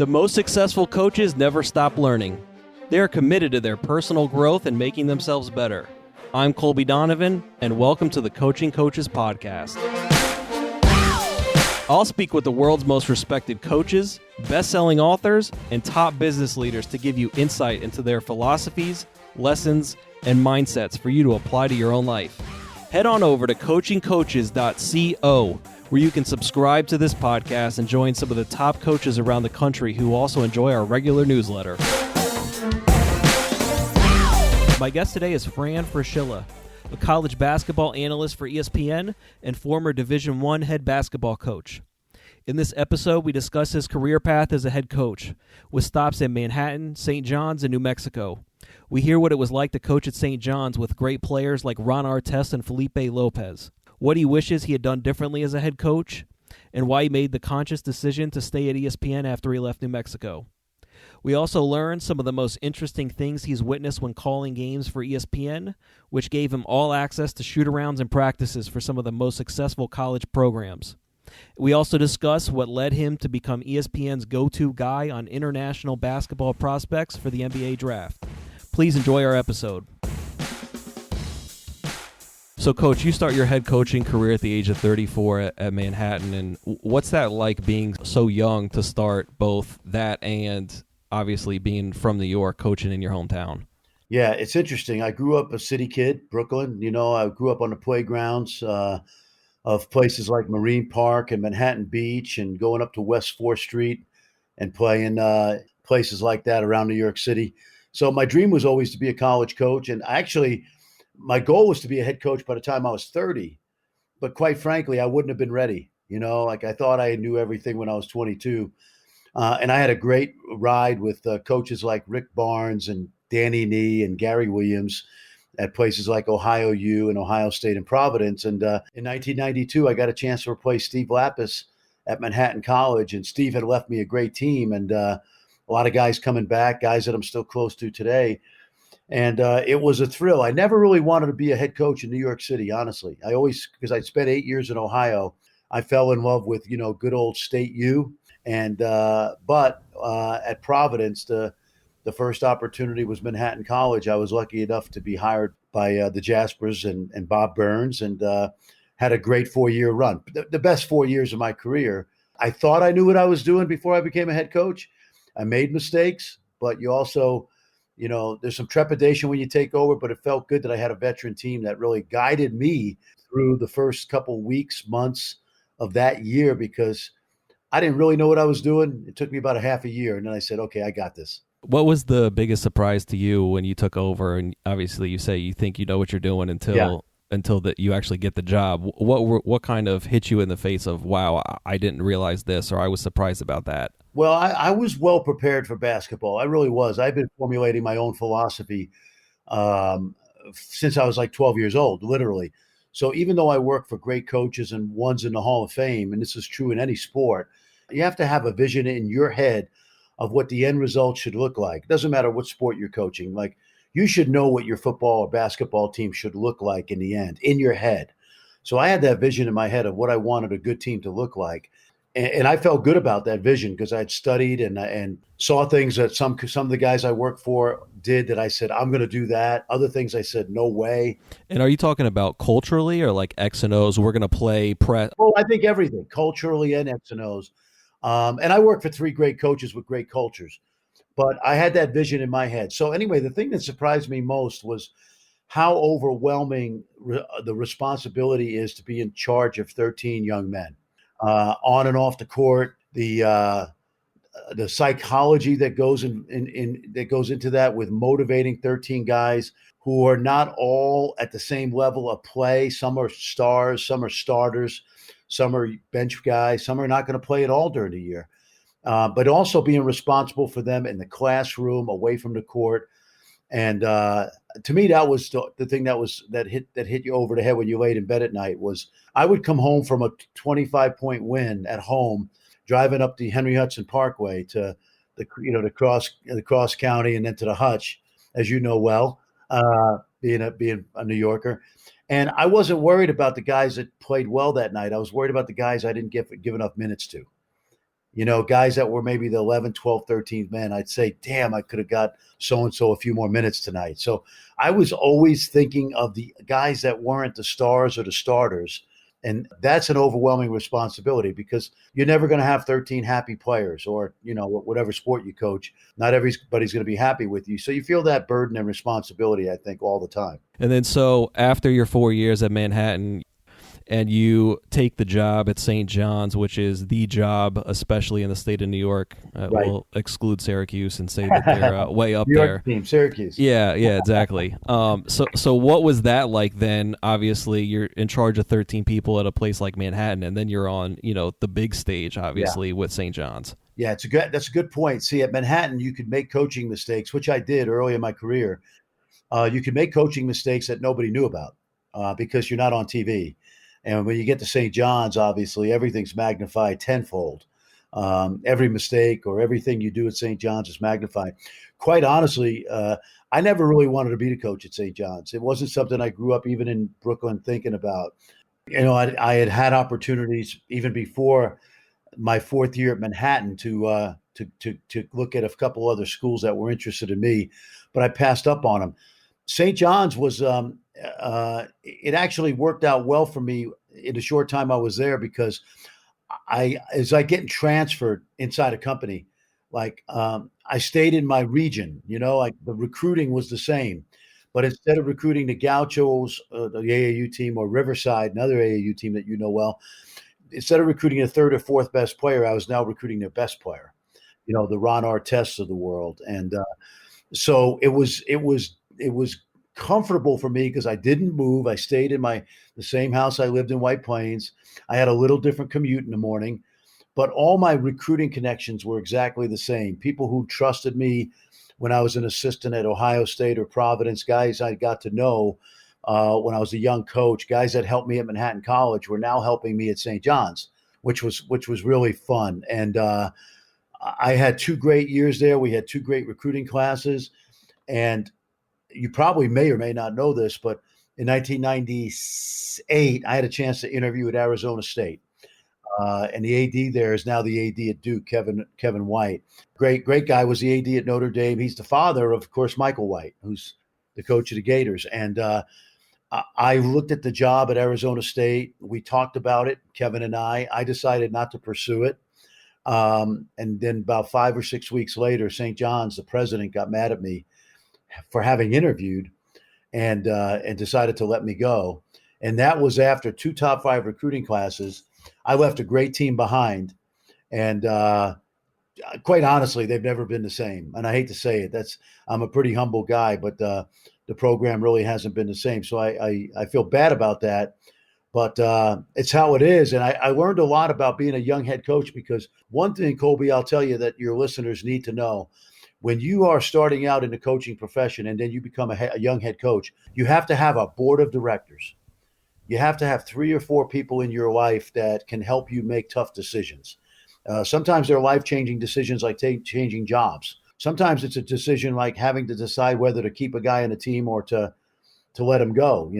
The most successful coaches never stop learning. They are committed to their personal growth and making themselves better. I'm Colby Donovan, and welcome to the Coaching Coaches Podcast. I'll speak with the world's most respected coaches, best-selling authors, and top business leaders to give you insight into their philosophies, lessons, and mindsets for you to apply to your own life. Head on over to coachingcoaches.co, where you can subscribe to this podcast and join some of the top coaches around the country who also enjoy our regular newsletter. My guest today is Fran Fraschilla, a college basketball analyst for ESPN and former Division I head basketball coach. In this episode, we discuss his career path as a head coach, with stops in Manhattan, St. John's, and New Mexico. We hear what it was like to coach at St. John's with great players like Artest and Felipe Lopez, what he wishes he had done differently as a head coach, and why he made the conscious decision to stay at ESPN after he left New Mexico. We also learned some of the most interesting things he's witnessed when calling games for ESPN, which gave him all access to shoot-arounds and practices for some of the most successful college programs. We also discuss what led him to become ESPN's go-to guy on international basketball prospects for the NBA draft. Please enjoy our episode. So, Coach, you start your head coaching career at the age of 34 at Manhattan, and what's that like being so young to start both that and obviously being from New York, coaching in your hometown? Yeah, it's interesting. I grew up a city kid, Brooklyn. I grew up on the playgrounds of places like Marine Park and Manhattan Beach, and going up to West 4th Street and playing places like that around New York City. So my dream was always to be a college coach. And actually, my goal was to be a head coach by the time I was 30. But quite frankly, I wouldn't have been ready. I thought I knew everything when I was 22. And I had a great ride with coaches like Rick Barnes and Danny Nee and Gary Williams at places like Ohio U and Ohio State and Providence. And in 1992, I got a chance to replace Steve Lopez at Manhattan College. And Steve had left me a great team and a lot of guys coming back, guys that I'm still close to today. And it was a thrill. I never really wanted to be a head coach in New York City, honestly. Because I'd spent 8 years in Ohio, I fell in love with, good old State U. And but at Providence, the first opportunity was Manhattan College. I was lucky enough to be hired by the Jaspers and Bob Burns, and had a great 4-year run. The best 4 years of my career. I thought I knew what I was doing before I became a head coach. I made mistakes, but you also, there's some trepidation when you take over, but it felt good that I had a veteran team that really guided me through the first couple weeks, months of that year, because I didn't really know what I was doing. It took me about a half a year, and then I said, okay, I got this. What was the biggest surprise to you when you took over? And obviously you say you think you know what you're doing until that you actually get the job. What kind of hit you in the face of, wow, I didn't realize this, or I was surprised about that? Well, I was well prepared for basketball. I really was. I've been formulating my own philosophy since I was like 12 years old, literally. So even though I work for great coaches and one's in the Hall of Fame, and this is true in any sport, you have to have a vision in your head of what the end result should look like. It doesn't matter what sport you're coaching. Like, you should know what your football or basketball team should look like in the end, in your head. So I had that vision in my head of what I wanted a good team to look like. And I felt good about that vision because I had studied and saw things that some of the guys I worked for did that I said, I'm going to do that. Other things I said, no way. And are you talking about culturally or like X and O's? We're going to play press. Oh, I think everything, culturally and X and O's. And I worked for 3 great coaches with great cultures, but I had that vision in my head. So anyway, the thing that surprised me most was how overwhelming the responsibility is to be in charge of 13 young men. On and off the court, the psychology that goes that goes into that, with motivating 13 guys who are not all at the same level of play. Some are stars, some are starters, some are bench guys, some are not going to play at all during the year. But also being responsible for them in the classroom, away from the court. And to me, that was the thing that hit you over the head when you laid in bed at night. Was I would come home from a 25-point win at home, driving up the Henry Hudson Parkway to the cross county and then to the Hutch, as you know well, being a New Yorker. And I wasn't worried about the guys that played well that night. I was worried about the guys I didn't give enough minutes to. Guys that were maybe the 11th, 12th, 13th man, I'd say, damn, I could have got so-and-so a few more minutes tonight. So I was always thinking of the guys that weren't the stars or the starters. And that's an overwhelming responsibility because you're never going to have 13 happy players or, whatever sport you coach. Not everybody's going to be happy with you. So you feel that burden and responsibility, I think, all the time. And then so after your 4 years at Manhattan, and you take the job at St. John's, which is the job, especially in the state of New York. Right. We'll exclude Syracuse and say that they're way up New York there. team, Syracuse. Yeah, exactly. So what was that like then? Obviously, you're in charge of 13 people at a place like Manhattan, and then you're on, the big stage, obviously, with St. John's. Yeah, that's a good point. See, at Manhattan, you could make coaching mistakes, which I did early in my career. You could make coaching mistakes that nobody knew about because you're not on TV. And when you get to St. John's, obviously, everything's magnified tenfold. Every mistake or everything you do at St. John's is magnified. Quite honestly, I never really wanted to be the coach at St. John's. It wasn't something I grew up even in Brooklyn thinking about. I had opportunities even before my fourth year at Manhattan to look at a couple other schools that were interested in me, but I passed up on them. St. John's was it actually worked out well for me in the short time I was there because as I getting transferred inside a company, I stayed in my region, like the recruiting was the same, but instead of recruiting the Gauchos, the AAU team, or Riverside, another AAU team that you know well, instead of recruiting the third or fourth best player, I was now recruiting their best player, the Ron Artest of the world. And so it was comfortable for me because I didn't move. I stayed in the same house I lived in, White Plains. I had a little different commute in the morning, but all my recruiting connections were exactly the same. People who trusted me when I was an assistant at Ohio State or Providence, guys I got to know when I was a young coach, guys that helped me at Manhattan College were now helping me at St. John's, which was really fun. And I had 2 great years there. We had 2 great recruiting classes. And you probably may or may not know this, but in 1998, I had a chance to interview at Arizona State. And the AD there is now the AD at Duke, Kevin White. Great guy, was the AD at Notre Dame. He's the father of course, Michael White, who's the coach of the Gators. And I looked at the job at Arizona State. We talked about it, Kevin and I decided not to pursue it. And then about 5 or 6 weeks later, St. John's, the president, got mad at me for having interviewed and decided to let me go. And that was after 2 top 5 recruiting classes. I left a great team behind. And quite honestly, they've never been the same. And I hate to say it, I'm a pretty humble guy, but the program really hasn't been the same. So I feel bad about that. But it's how it is. And I learned a lot about being a young head coach because one thing, Colby, I'll tell you that your listeners need to know. When you are starting out in the coaching profession and then you become a young head coach, you have to have a board of directors. You have to have 3 or 4 people in your life that can help you make tough decisions. Sometimes they're life-changing decisions like changing jobs. Sometimes it's a decision like having to decide whether to keep a guy in a team or to let him go,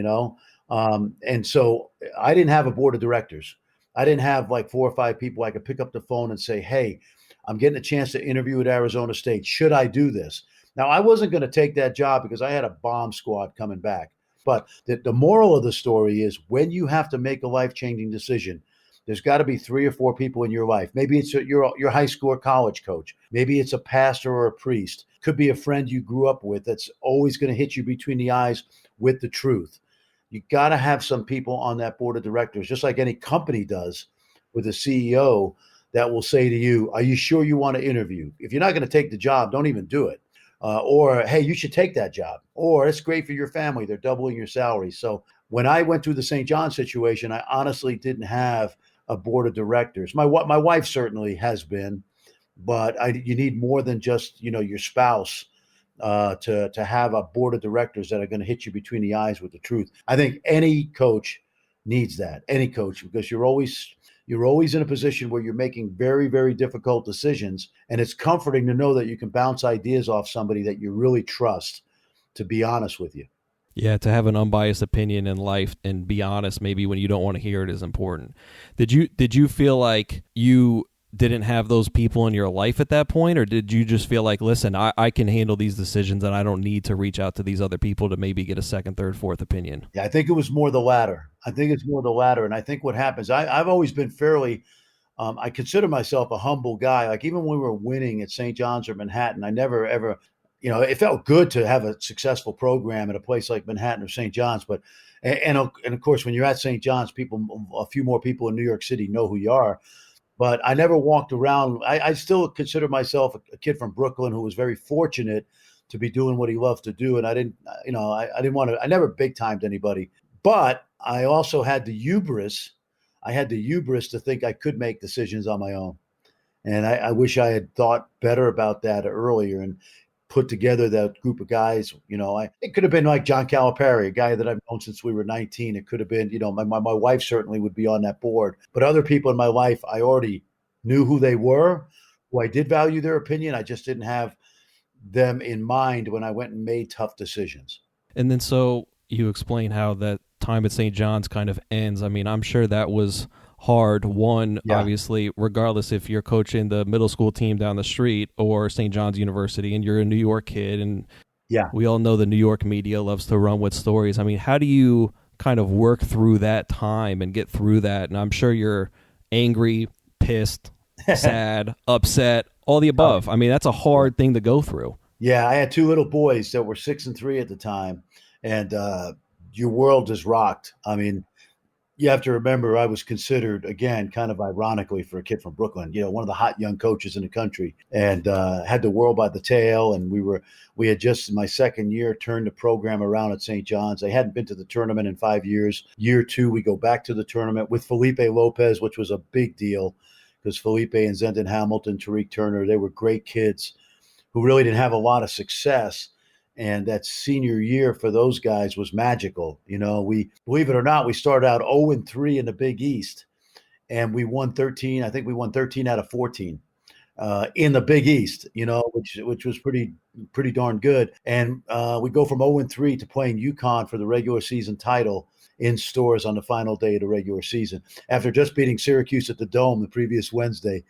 and so I didn't have a board of directors. I didn't have like 4 or 5 people I could pick up the phone and say, hey, I'm getting a chance to interview at Arizona State. Should I do this? Now, I wasn't going to take that job because I had a bomb squad coming back. But the moral of the story is when you have to make a life-changing decision, there's got to be 3 or 4 people in your life. Maybe it's your high school or college coach. Maybe it's a pastor or a priest. Could be a friend you grew up with that's always going to hit you between the eyes with the truth. You got to have some people on that board of directors, just like any company does with a CEO that will say to you, are you sure you want to interview? If you're not going to take the job, don't even do it. Or, hey, you should take that job. Or it's great for your family. They're doubling your salary. So when I went through the St. John situation, I honestly didn't have a board of directors. My wife certainly has been, but you need more than just, your spouse to have a board of directors that are going to hit you between the eyes with the truth. I think any coach needs that, any coach, because you're always in a position where you're making very, very difficult decisions. And it's comforting to know that you can bounce ideas off somebody that you really trust, to be honest with you. Yeah, to have an unbiased opinion in life and be honest maybe when you don't want to hear it is important. Did you feel like you didn't have those people in your life at that point, or did you just feel like, listen, I can handle these decisions and I don't need to reach out to these other people to maybe get a second, third, fourth opinion? Yeah, I think it was more the latter. I think it's more the latter. And I think what happens, I've always been fairly, I consider myself a humble guy. Like even when we were winning at St. John's or Manhattan, I never ever, it felt good to have a successful program at a place like Manhattan or St. John's. But, and of course, when you're at St. John's, a few more people in New York City know who you are. But I never walked around. I still consider myself a kid from Brooklyn who was very fortunate to be doing what he loved to do. And I didn't, I didn't want to, I never big timed anybody. But I also had the hubris. I had the hubris to think I could make decisions on my own. And I wish I had thought better about that earlier and put together that group of guys. It could have been like John Calipari, a guy that I've known since we were 19. It could have been, my wife certainly would be on that board. But other people in my life, I already knew who they were, who I did value their opinion. I just didn't have them in mind when I went and made tough decisions. And then so you explain how that time at St. John's kind of ends. I mean, I'm sure that was hard. One, Yeah. obviously, regardless if you're coaching the middle school team down the street or St. John's University and you're a New York kid, and Yeah. we all know the New York media loves to run with stories. I mean, how do you kind of work through that time and get through that? And I'm sure you're angry, pissed, sad, upset, all the above. I mean, that's a hard thing to go through. Yeah, I had two little boys that were 6 and 3 at the time, and your world is rocked. I mean, you have to remember I was considered, again, kind of ironically for a kid from Brooklyn, one of the hot young coaches in the country, and had the world by the tail. And we had just in my second year turned the program around at St. John's. I hadn't been to the tournament in 5 years. Year two, we go back to the tournament with Felipe Lopez, which was a big deal because Felipe and Zendon Hamilton, Tariq Turner, they were great kids who really didn't have a lot of success. And that senior year for those guys was magical. We, believe it or not, we started out 0 and 3 in the Big East, and we won 13. I think we won 13 out of 14 in the Big East. Which was pretty darn good. And we go from 0 and 3 to playing UConn for the regular season title in stores on the final day of the regular season after just beating Syracuse at the Dome the previous Wednesday.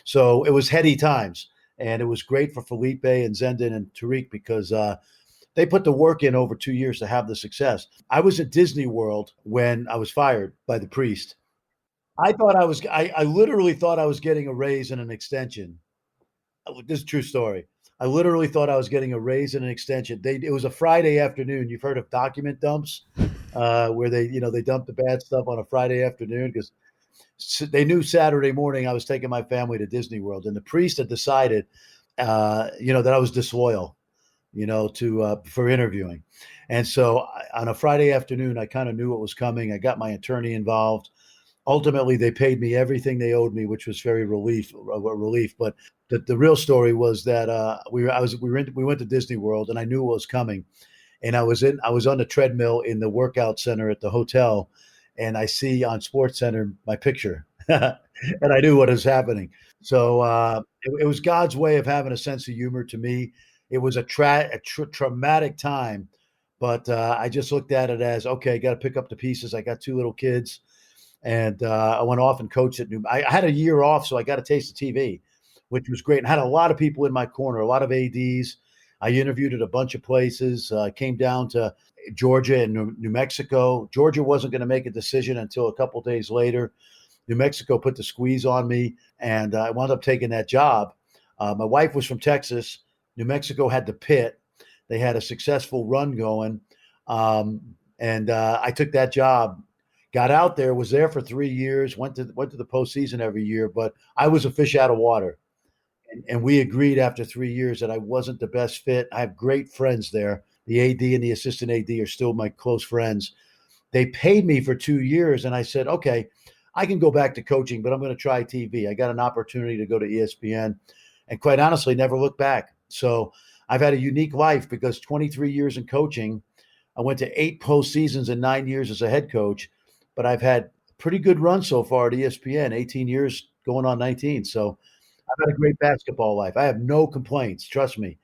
So it was heady times. And it was great for Felipe and Zendon and Tariq because they put the work in over 2 years to have the success. I was at Disney World when I was fired by the priest. I literally thought I was getting a raise and an extension. This is a true story. I literally thought I was getting a raise and an extension. It was a Friday afternoon. You've heard of document dumps, where they dump the bad stuff on a Friday afternoon because they knew Saturday morning I was taking my family to Disney World, and the priest had decided, that I was disloyal, for interviewing. And so on a Friday afternoon, I kind of knew what was coming. I got my attorney involved. Ultimately, they paid me everything they owed me, which was very relief. But the real story was that we went to Disney World, and I knew what was coming. And I was on the treadmill in the workout center at the hotel, and I see on SportsCenter my picture, and I knew what was happening. So it was God's way of having a sense of humor to me. It was a traumatic time, but I just looked at it as, okay, got to pick up the pieces. I got two little kids, and I went off and coached at I had a year off, so I got a taste of TV, which was great. And had a lot of people in my corner, a lot of ADs. I interviewed at a bunch of places, came down to Georgia and New Mexico. Georgia wasn't going to make a decision until a couple days later. New Mexico put the squeeze on me, and I wound up taking that job. My wife was from Texas. New Mexico had the pit. They had a successful run going, and I took that job. Got out there, was there for 3 years, went to the postseason every year, but I was a fish out of water. And we agreed after 3 years that I wasn't the best fit. I have great friends there. The AD and the assistant AD are still my close friends. They paid me for 2 years, and I said, okay, I can go back to coaching, but I'm going to try TV. I got an opportunity to go to ESPN, and quite honestly, never looked back. So I've had a unique life because 23 years in coaching, I went to 8 postseasons in 9 years as a head coach, but I've had a pretty good run so far at ESPN, 18 years going on 19. So I've had a great basketball life. I have no complaints. Trust me,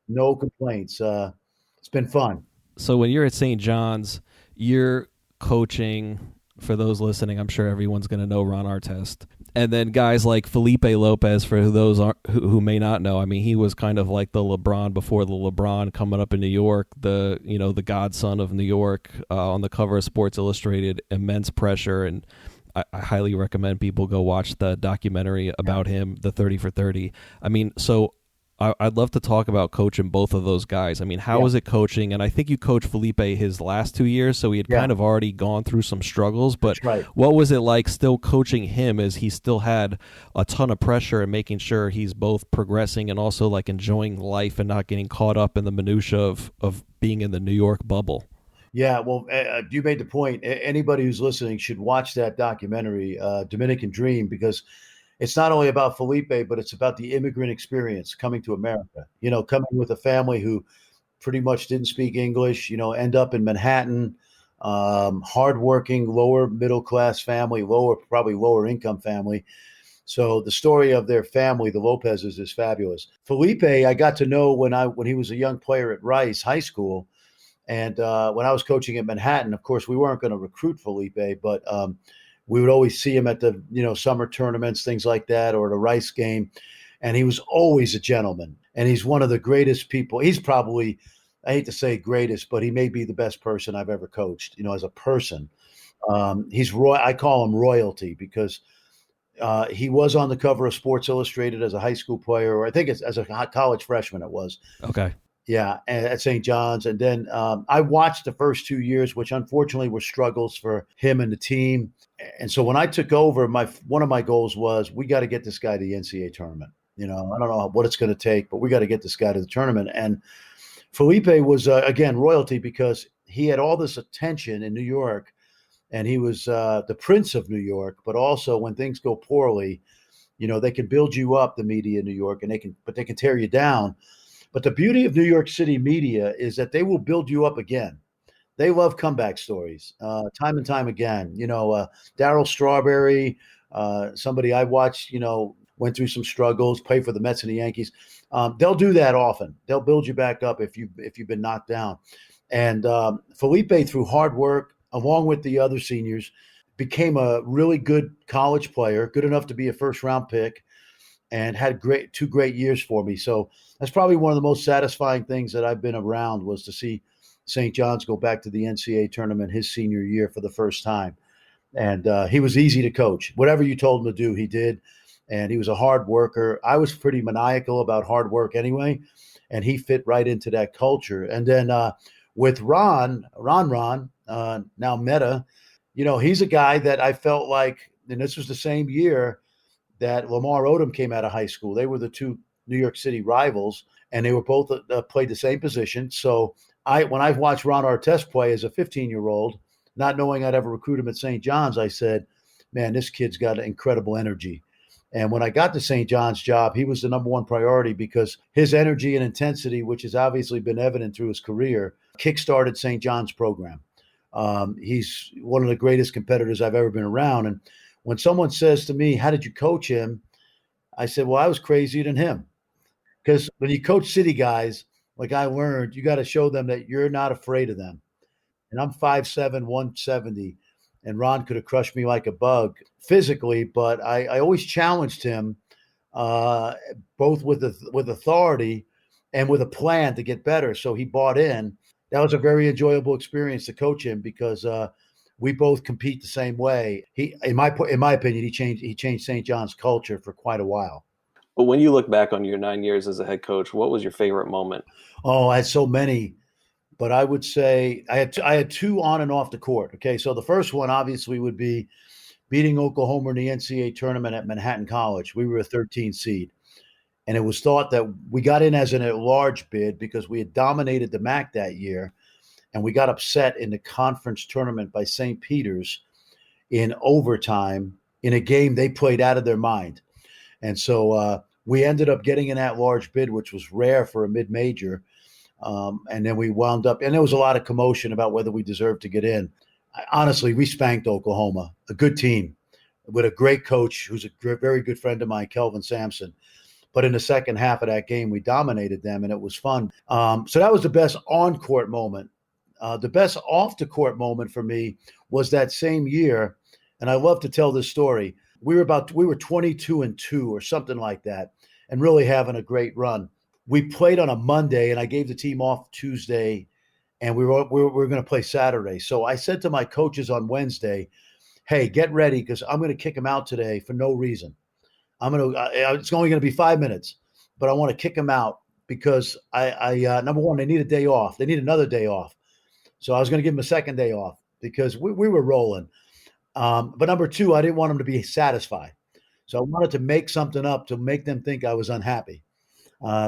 no complaints. It's been fun. So when you're at St. John's, you're coaching. For those listening, I'm sure everyone's going to know Ron Artest. And then guys like Felipe Lopez, for those who may not know, I mean, he was kind of like the LeBron before the LeBron, coming up in New York, the godson of New York, on the cover of Sports Illustrated. Immense pressure, and I highly recommend people go watch the documentary about him, the 30 for 30. I mean, so I'd love to talk about coaching both of those guys. I mean, how was it coaching? And I think you coached Felipe his last 2 years, so he had kind of already gone through some struggles. But what was it like still coaching him, as he still had a ton of pressure and making sure he's both progressing and also like enjoying life and not getting caught up in the minutia of being in the New York bubble? Yeah, well, you made the point. Anybody who's listening should watch that documentary, Dominican Dream, because it's not only about Felipe, but it's about the immigrant experience coming to America. Coming with a family who pretty much didn't speak English. End up in Manhattan, hardworking, lower middle class family, probably lower income family. So the story of their family, the Lopez's, is fabulous. Felipe, I got to know when he was a young player at Rice High School. And when I was coaching at Manhattan, of course, we weren't going to recruit Felipe, but we would always see him at the summer tournaments, things like that, or at a Rice game. And he was always a gentleman. And he's one of the greatest people. He's probably, I hate to say greatest, but he may be the best person I've ever coached, as a person. I call him royalty, because he was on the cover of Sports Illustrated as a high school player, or I think it's as a college freshman it was. Okay. Yeah, at St. John's. And then I watched the first 2 years, which unfortunately were struggles for him and the team. And so when I took over, one of my goals was, we got to get this guy to the Ncaa tournament. I don't know what it's going to take, but we got to get this guy to the tournament. And Felipe was, again, royalty, because he had all this attention in New York, and he was the prince of New York. But also, when things go poorly, they can build you up, the media in New York, and they can tear you down. But the beauty of New York City media is that they will build you up again. They love comeback stories, time and time again. Darryl Strawberry, somebody I watched, went through some struggles, played for the Mets and the Yankees. They'll do that often. They'll build you back up if you've been knocked down. And Felipe, through hard work, along with the other seniors, became a really good college player, good enough to be a first-round pick, and had two great years for me. So that's probably one of the most satisfying things that I've been around, was to see St. John's go back to the Ncaa tournament his senior year for the first time. And he was easy to coach. Whatever you told him to do, he did. And he was a hard worker. I was pretty maniacal about hard work anyway, and he fit right into that culture. And then with Ron, now Meta, he's a guy that I felt like, and this was the same year that Lamar Odom came out of high school. They were the two New York City rivals, and they were both played the same position. So when I watched Ron Artest play as a 15-year-old, not knowing I'd ever recruit him at St. John's, I said, man, this kid's got incredible energy. And when I got the St. John's job, he was the number one priority, because his energy and intensity, which has obviously been evident through his career, kickstarted St. John's program. He's one of the greatest competitors I've ever been around. And when someone says to me, how did you coach him? I said, well, I was crazier than him. Because when you coach city guys, like I learned, you got to show them that you're not afraid of them. And I'm 5'7", 170, and Ron could have crushed me like a bug physically, but I always challenged him, both with authority and with a plan to get better. So he bought in. That was a very enjoyable experience to coach him, because we both compete the same way. In my opinion, he changed St. John's culture for quite a while. But when you look back on your 9 years as a head coach, what was your favorite moment? Oh, I had so many, but I would say I had two on and off the court. Okay, so the first one obviously would be beating Oklahoma in the Ncaa tournament at Manhattan College. We were a 13 seed, and it was thought that we got in as an at-large bid because we had dominated the MAC that year, and we got upset in the conference tournament by St. Peter's in overtime in a game they played out of their mind. And so we ended up getting an at-large bid, which was rare for a mid-major. And then we wound up, and there was a lot of commotion about whether we deserved to get in. Honestly, we spanked Oklahoma, a good team with a great coach who's a very good friend of mine, Kelvin Sampson. But in the second half of that game, we dominated them, and it was fun. So that was the best on-court moment. The best off-the-court moment for me was that same year, and I love to tell this story. we were 22-2 or something like that, and really having a great run. We played on a Monday, and I gave the team off Tuesday, and we were going to play Saturday. So I said to my coaches on Wednesday, "Hey, get ready because I'm going to kick them out today for no reason. It's only going to be 5 minutes, but I want to kick them out because I number one, they need a day off. They need another day off. So I was going to give them a second day off because we were rolling. But number two, I didn't want them to be satisfied. So I wanted to make something up to make them think I was unhappy.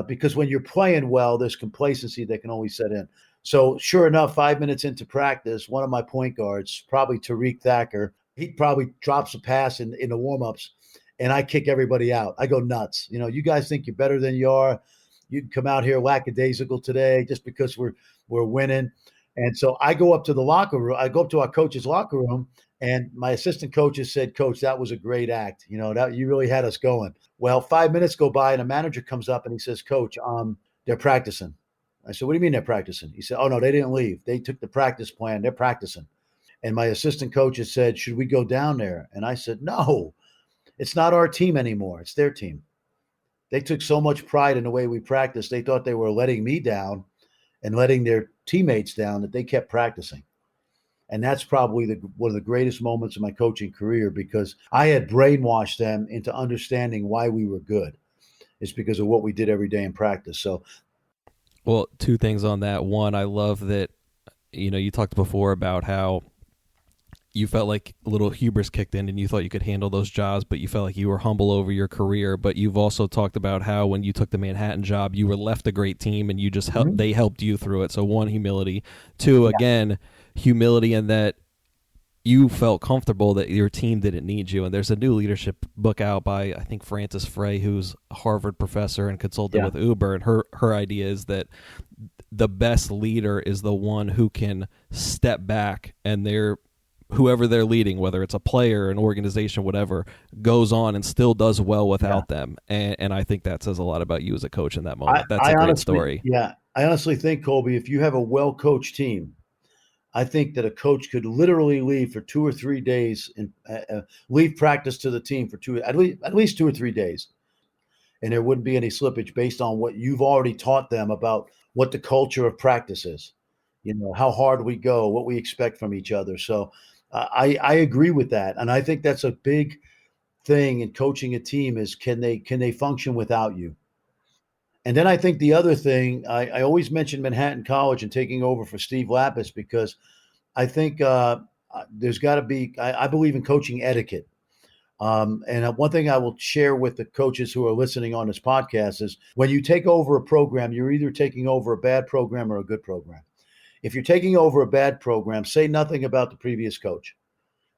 Because when you're playing well, there's complacency that can always set in. So sure enough, 5 minutes into practice, one of my point guards, probably Tariq Thacker, he probably drops a pass in the warm-ups, and I kick everybody out. I go nuts. You guys think you're better than you are. You can come out here lackadaisical today just because we're winning. And so I go up to the locker room. I go up to our coach's locker room, and my assistant coaches said, "Coach, that was a great act. That you really had us going." Well, 5 minutes go by, and a manager comes up and he says, "Coach, they're practicing." I said, "What do you mean they're practicing?" He said, "Oh, no, they didn't leave. They took the practice plan. They're practicing." And my assistant coaches said, "Should we go down there?" And I said, "No, it's not our team anymore. It's their team." They took so much pride in the way we practiced. They thought they were letting me down and letting their teammates down that they kept practicing. And that's probably one of the greatest moments of my coaching career because I had brainwashed them into understanding why we were good. It's because of what we did every day in practice. So, well, two things on that. One, I love that, you talked before about how you felt like a little hubris kicked in and you thought you could handle those jobs, but you felt like you were humble over your career. But you've also talked about how when you took the Manhattan job, you were left a great team and you just they helped you through it. So one, humility. Two, again, humility in that you felt comfortable that your team didn't need you. And there's a new leadership book out by, I think, Frances Frey, who's a Harvard professor and consultant with Uber. And her idea is that the best leader is the one who can step back and whoever they're leading, whether it's a player, an organization, whatever, goes on and still does well without them. And I think that says a lot about you as a coach in that moment. That's a great story. Yeah. I honestly think, Colby, if you have a well-coached team, I think that a coach could literally leave for 2 or 3 days and leave practice to the team for at least 2 or 3 days. And there wouldn't be any slippage based on what you've already taught them about what the culture of practice is, how hard we go, what we expect from each other. So I agree with that. And I think that's a big thing in coaching a team is can they function without you? And then I think the other thing, I always mention Manhattan College and taking over for Steve Lapis because I think there's got to be, I believe in coaching etiquette. And one thing I will share with the coaches who are listening on this podcast is when you take over a program, you're either taking over a bad program or a good program. If you're taking over a bad program, say nothing about the previous coach.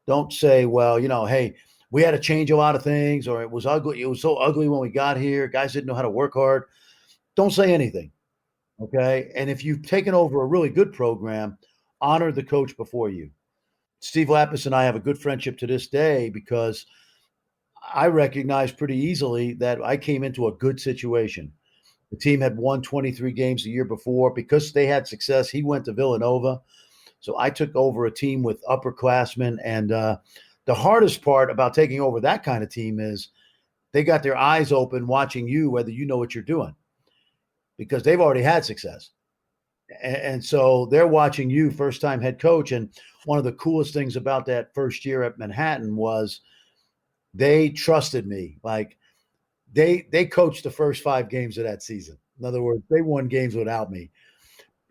Don't say, well, hey, we had to change a lot of things, or it was ugly. It was so ugly when we got here. Guys didn't know how to work hard. Don't say anything. Okay. And if you've taken over a really good program, honor the coach before you. Steve Lapis and I have a good friendship to this day because I recognized pretty easily that I came into a good situation. The team had won 23 games the year before. Because they had success, he went to Villanova. So I took over a team with upperclassmen. And the hardest part about taking over that kind of team is they got their eyes open watching you, whether you know what you're doing, because they've already had success. And so they're watching you, first-time head coach. And one of the coolest things about that first year at Manhattan was they trusted me. Like they coached the first 5 games of that season. In other words, they won games without me.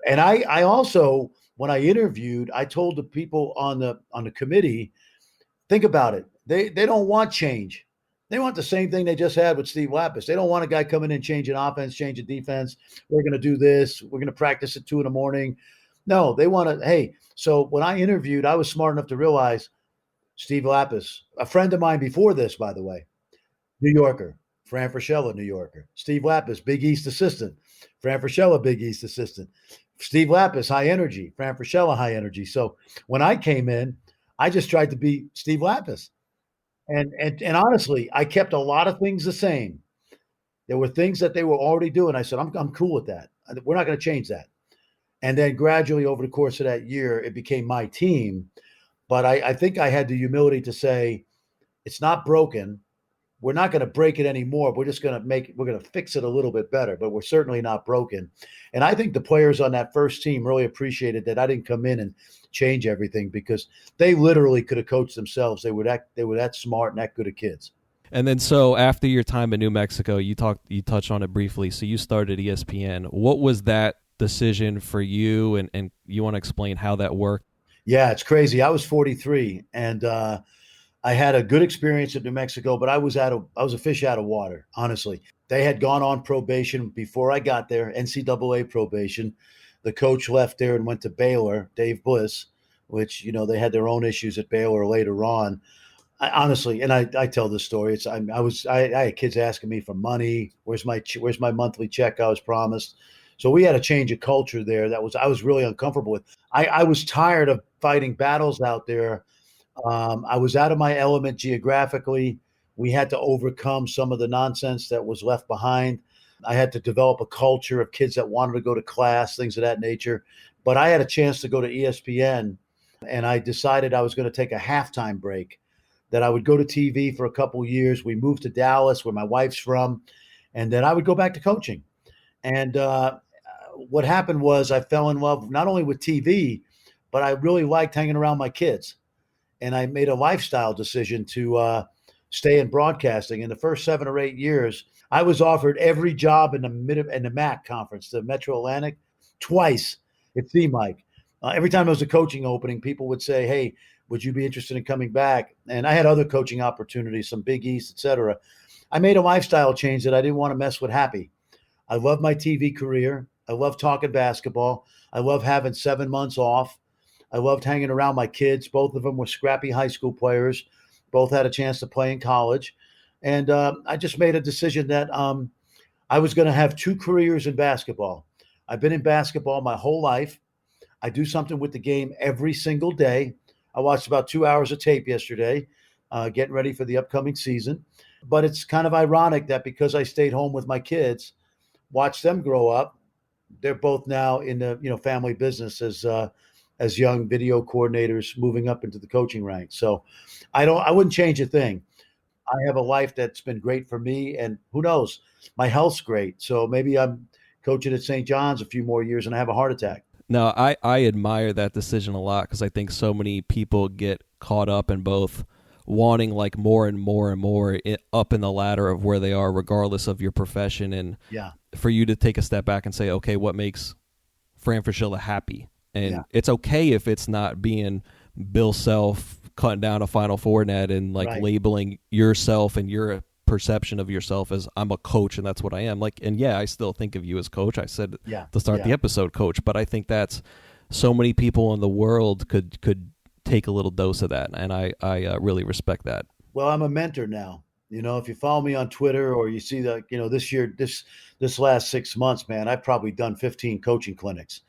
And I also, when I interviewed, I told the people on the committee, think about it. They don't want change. They want the same thing they just had with Steve Lapis. They don't want a guy coming in, changing offense, changing defense. We're going to do this. We're going to practice at 2 a.m. No, they want to, hey, so when I interviewed, I was smart enough to realize Steve Lapis, a friend of mine before this, by the way, New Yorker, Fran Fraschilla, New Yorker. Steve Lapis, Big East assistant. Fran Fraschilla, Big East assistant. Steve Lapis, high energy. Fran Fraschilla, high energy. So when I came in, I just tried to be Steve Lapis. And honestly, I kept a lot of things the same. There were things that they were already doing. I said, I'm cool with that. We're not going to change that. And then gradually over the course of that year, it became my team. But I think I had the humility to say, It's not broken. We're not going to break it anymore. We're going to fix it a little bit better, but we're certainly not broken. And I think the players on that first team really appreciated that I didn't come in and change everything, because they literally could have coached themselves. They were that smart and that good at kids. And then, so after your time in New Mexico, you touched on it briefly. So you started ESPN. What was that decision for you? And you want to explain how that worked? Yeah, it's crazy. I was 43, and I had a good experience at New Mexico, but I was a fish out of water, honestly. They had gone on probation before I got there, NCAA probation. The coach left there and went to Baylor, Dave Bliss, which, they had their own issues at Baylor later on. Honestly, and I tell this story. I had kids asking me for money. Where's my monthly check I was promised? So we had a change of culture there. I was really uncomfortable with. I was tired of fighting battles out there. I was out of my element geographically. We had to overcome some of the nonsense that was left behind. I had to develop a culture of kids that wanted to go to class, things of that nature. But I had a chance to go to ESPN, and I decided I was going to take a halftime break, that I would go to TV for a couple of years. We moved to Dallas, where my wife's from, and then I would go back to coaching. And what happened was I fell in love not only with TV, but I really liked hanging around my kids. And I made a lifestyle decision to stay in broadcasting. In the first 7 or 8 years, I was offered every job in the MAC conference, the Metro Atlantic, twice. It seemed like every time there was a coaching opening, people would say, "Hey, would you be interested in coming back?" And I had other coaching opportunities, some Big East, etc. I made a lifestyle change that I didn't want to mess with happy. I love my TV career. I love talking basketball. I love having 7 months off. I loved hanging around my kids. Both of them were scrappy high school players. Both had a chance to play in college. And I just made a decision that I was going to have 2 careers in basketball. I've been in basketball my whole life. I do something with the game every single day. I watched about 2 hours of tape yesterday, getting ready for the upcoming season. But it's kind of ironic that because I stayed home with my kids, watched them grow up, they're both now in the family business as young video coordinators moving up into the coaching ranks. So I wouldn't change a thing. I have a life that's been great for me, and who knows, my health's great. So maybe I'm coaching at St. John's a few more years and I have a heart attack. No, I admire that decision a lot, because I think so many people get caught up in both wanting like more and more and more up in the ladder of where they are, regardless of your profession. And for you to take a step back and say, okay, what makes Fran Fraschilla happy? And it's okay if it's not being Bill Self cutting down a Final Four net and labeling yourself and your perception of yourself as I'm a coach and that's what I am. I still think of you as coach. I said to start the episode, coach, but I think that's so many people in the world could take a little dose of that, and I really respect that. Well, I'm a mentor now. If you follow me on Twitter or you see that, this year, this last 6 months, man, I've probably done 15 coaching clinics.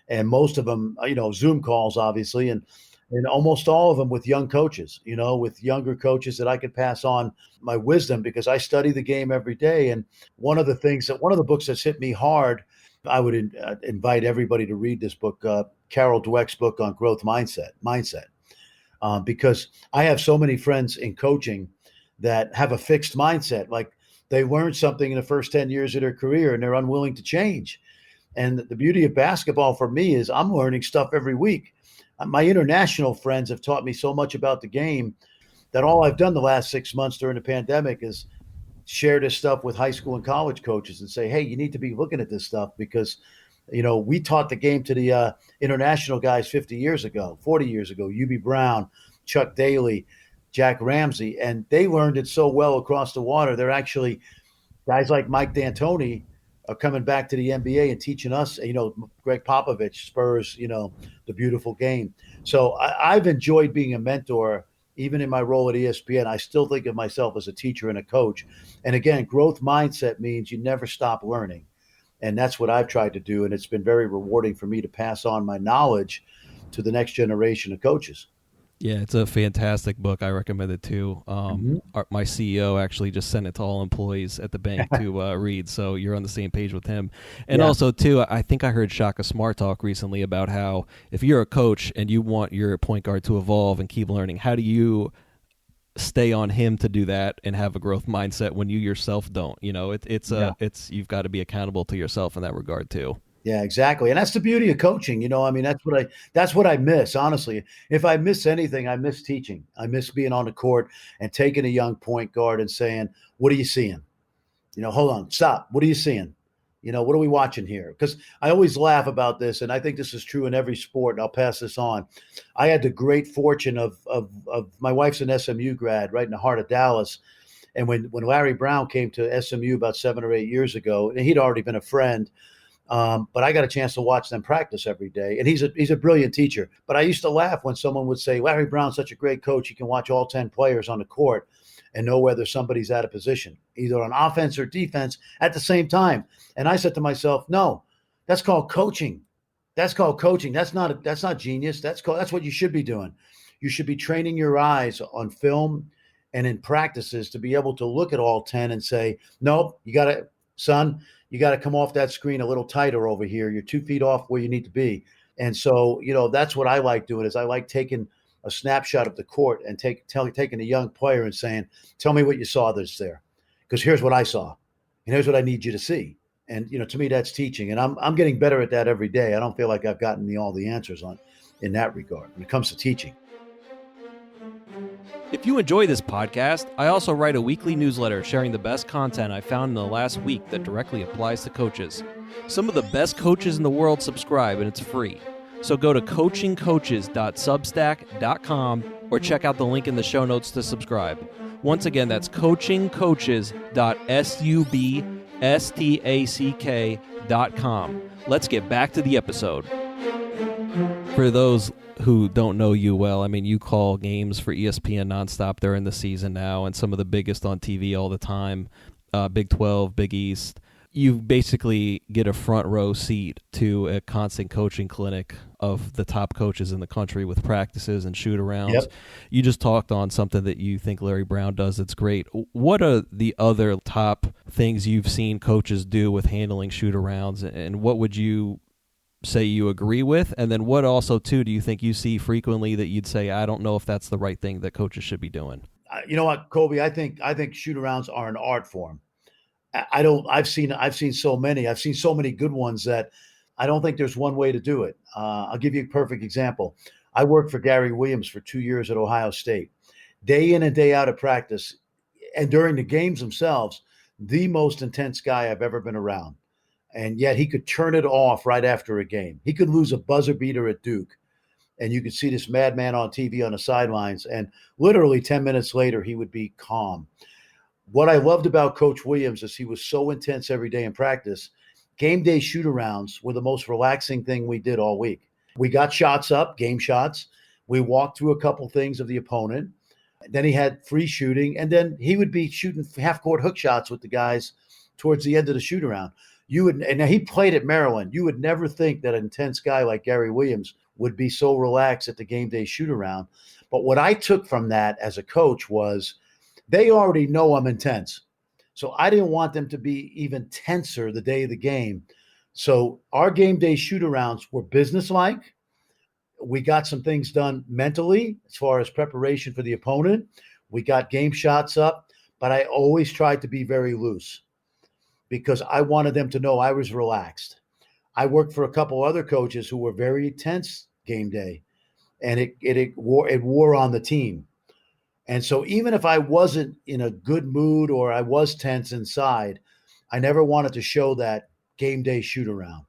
And most of them, Zoom calls, obviously, and almost all of them with young coaches, with younger coaches that I could pass on my wisdom, because I study the game every day. And one of the books that's hit me hard, I would invite everybody to read this book, Carol Dweck's book on growth mindset, because I have so many friends in coaching that have a fixed mindset. Like they learned something in the first 10 years of their career and they're unwilling to change. And the beauty of basketball for me is I'm learning stuff every week. My international friends have taught me so much about the game that all I've done the last 6 months during the pandemic is share this stuff with high school and college coaches and say, hey, you need to be looking at this stuff, because, we taught the game to the international guys 50 years ago, 40 years ago, UB Brown, Chuck Daly, Jack Ramsey, and they learned it so well across the water. They're actually guys like Mike D'Antoni are coming back to the NBA and teaching us, Greg Popovich, Spurs, the beautiful game. So I've enjoyed being a mentor, even in my role at ESPN. I still think of myself as a teacher and a coach. And again, growth mindset means you never stop learning. And that's what I've tried to do. And it's been very rewarding for me to pass on my knowledge to the next generation of coaches. Yeah, it's a fantastic book. I recommend it too. My CEO actually just sent it to all employees at the bank to read, so you're on the same page with him. And also, too, I think I heard Shaka Smart talk recently about how if you're a coach and you want your point guard to evolve and keep learning, how do you stay on him to do that and have a growth mindset when you yourself don't. It's you've got to be accountable to yourself in that regard too. Yeah, exactly. And that's the beauty of coaching. I mean, that's what I miss, honestly. If I miss anything, I miss teaching. I miss being on the court and taking a young point guard and saying, "What are you seeing? Hold on, stop. What are you seeing? What are we watching here?" Because I always laugh about this, and I think this is true in every sport, and I'll pass this on. I had the great fortune of my wife's an SMU grad right in the heart of Dallas. And when Larry Brown came to SMU about 7 or 8 years ago, and he'd already been a friend, but I got a chance to watch them practice every day. And he's a brilliant teacher. But I used to laugh when someone would say, "Larry Brown's such a great coach. He can watch all 10 players on the court and know whether somebody's out of position, either on offense or defense at the same time." And I said to myself, no, that's called coaching. That's called coaching. That's not genius. That's what you should be doing. You should be training your eyes on film and in practices to be able to look at all 10 and say, "Nope, you got to come off that screen a little tighter over here. You're 2 feet off where you need to be." And so, that's what I like doing is I like taking a snapshot of the court and taking a young player and saying, "Tell me what you saw that's there, because here's what I saw, and here's what I need you to see." And to me, that's teaching, and I'm getting better at that every day. I don't feel like I've gotten all the answers in that regard when it comes to teaching. If you enjoy this podcast, I also write a weekly newsletter sharing the best content I found in the last week that directly applies to coaches. Some of the best coaches in the world subscribe, and it's free. So go to coachingcoaches.substack.com or check out the link in the show notes to subscribe. Once again, that's coachingcoaches.substack.com. Let's get back to the episode. For those who don't know you well, I mean, you call games for ESPN nonstop during the season now, and some of the biggest on TV all the time, Big 12, Big East. You basically get a front row seat to a constant coaching clinic of the top coaches in the country with practices and shoot-arounds. Yep. You just talked on something that you think Larry Brown does that's great. What are the other top things you've seen coaches do with handling shoot-arounds, and what would you say you agree with? And then what also, too, do you think you see frequently that you'd say, I don't know if that's the right thing that coaches should be doing? You know what, Colby? I think shoot-arounds are an art form. I've seen so many. I've seen so many good ones that I don't think there's one way to do it. I'll give you a perfect example. I worked for Gary Williams for 2 years at Ohio State. Day in and day out of practice, and during the games themselves, the most intense guy I've ever been around. And yet he could turn it off right after a game. He could lose a buzzer beater at Duke, and you could see this madman on TV on the sidelines, and literally 10 minutes later, he would be calm. What I loved about Coach Williams is he was so intense every day in practice. Game day shoot-arounds were the most relaxing thing we did all week. We got shots up, game shots. We walked through a couple things of the opponent. Then he had free shooting, and then he would be shooting half-court hook shots with the guys towards the end of the shoot-around. And now he played at Maryland. You would never think that an intense guy like Gary Williams would be so relaxed at the game day shoot-around. But what I took from that as a coach was, they already know I'm intense. So I didn't want them to be even tenser the day of the game. So our game day shoot-arounds were businesslike. We got some things done mentally as far as preparation for the opponent. We got game shots up, but I always tried to be very loose because I wanted them to know I was relaxed. I worked for a couple other coaches who were very intense game day, and it wore on the team. And so even if I wasn't in a good mood or I was tense inside, I never wanted to show that game day shoot-around.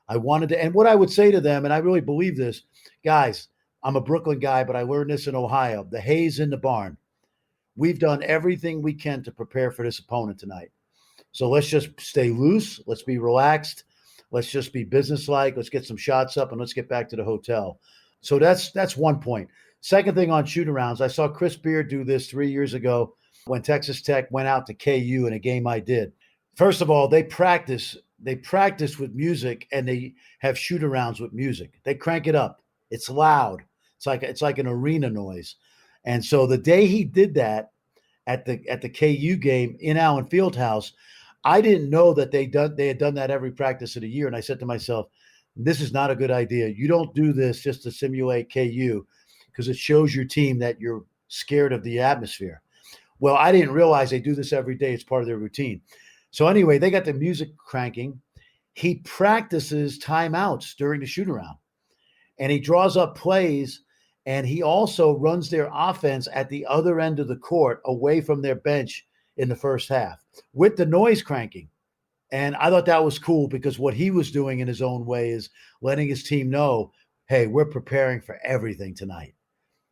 I wanted to, and what I would say to them, and I really believe this, guys, I'm a Brooklyn guy, but I learned this in Ohio. The hay's in the barn. We've done everything we can to prepare for this opponent tonight. So let's just stay loose. Let's be relaxed. Let's just be businesslike. Let's get some shots up and let's get back to the hotel. So that's one point. Second thing on shoot-arounds, I saw Chris Beard do this 3 years ago when Texas Tech went out to KU in a game I did. First of all, they practice with music, and they have shoot-arounds with music. They crank it up. It's loud. It's like an arena noise. And so the day he did that at the KU game in Allen Fieldhouse, I didn't know that they had done that every practice of the year. And I said to myself, this is not a good idea. You don't do this just to simulate KU, because it shows your team that you're scared of the atmosphere. Well, I didn't realize they do this every day. It's part of their routine. So anyway, they got the music cranking. He practices timeouts during the shoot around, and he draws up plays, and he also runs their offense at the other end of the court away from their bench in the first half with the noise cranking. And I thought that was cool because what he was doing in his own way is letting his team know, hey, we're preparing for everything tonight,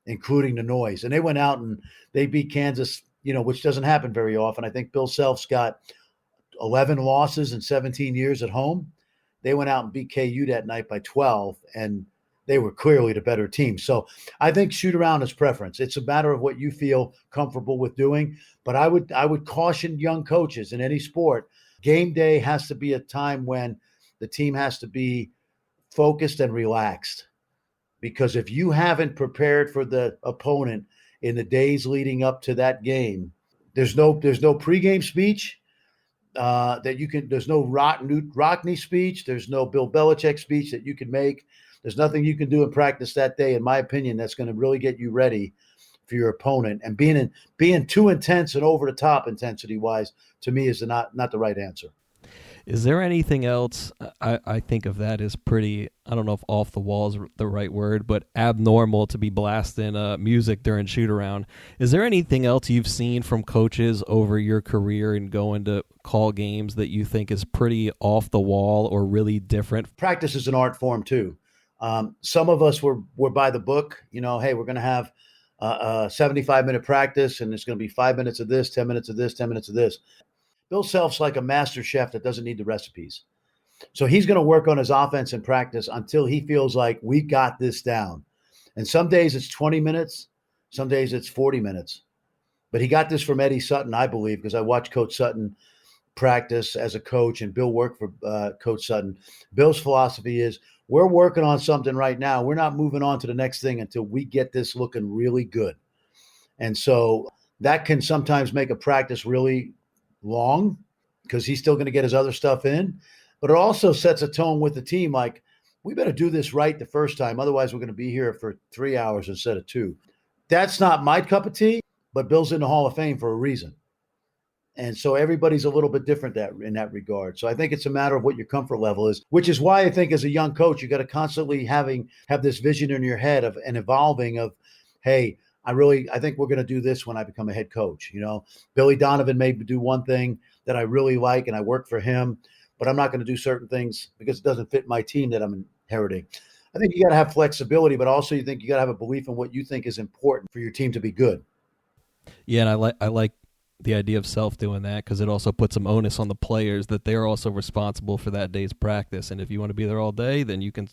including the noise. And they went out and they beat Kansas, which doesn't happen very often. I think Bill Self's got 11 losses in 17 years at home. They went out and beat KU that night by 12, and they were clearly the better team. So I think shoot around is preference. It's a matter of what you feel comfortable with doing. But I would caution young coaches in any sport. Game day has to be a time when the team has to be focused and relaxed. Because if you haven't prepared for the opponent in the days leading up to that game, there's no pregame speech that you can. There's no Rockney speech. There's no Bill Belichick speech that you can make. There's nothing you can do in practice that day, in my opinion, that's going to really get you ready for your opponent. And being too intense and over the top intensity wise, to me, is not the right answer. Is there anything else? I think of that as pretty, I don't know if off the wall is the right word, but abnormal to be blasting music during shoot around. Is there anything else you've seen from coaches over your career and going to call games that you think is pretty off the wall or really different? Practice is an art form too. Some of us were by the book, hey, we're going to have a 75-minute practice and it's going to be 5 minutes of this, 10 minutes of this, 10 minutes of this. Bill Self's like a master chef that doesn't need the recipes. So he's going to work on his offense in practice until he feels like we got this down. And some days it's 20 minutes, some days it's 40 minutes. But he got this from Eddie Sutton, I believe, because I watched Coach Sutton practice as a coach and Bill worked for Coach Sutton. Bill's philosophy is we're working on something right now. We're not moving on to the next thing until we get this looking really good. And so that can sometimes make a practice really long because he's still going to get his other stuff in, but it also sets a tone with the team. Like, we better do this right the first time. Otherwise we're going to be here for 3 hours instead of 2. That's not my cup of tea, but Bill's in the Hall of Fame for a reason. And so everybody's a little bit different in that regard. So I think it's a matter of what your comfort level is, which is why I think as a young coach, you got to constantly have this vision in your head of and evolving of, hey, I think we're going to do this when I become a head coach. Billy Donovan may do one thing that I really like and I work for him, but I'm not going to do certain things because it doesn't fit my team that I'm inheriting. I think you got to have flexibility, but also you think you got to have a belief in what you think is important for your team to be good. Yeah, and I like the idea of Self doing that because it also puts some onus on the players that they're also responsible for that day's practice. And if you want to be there all day, then you can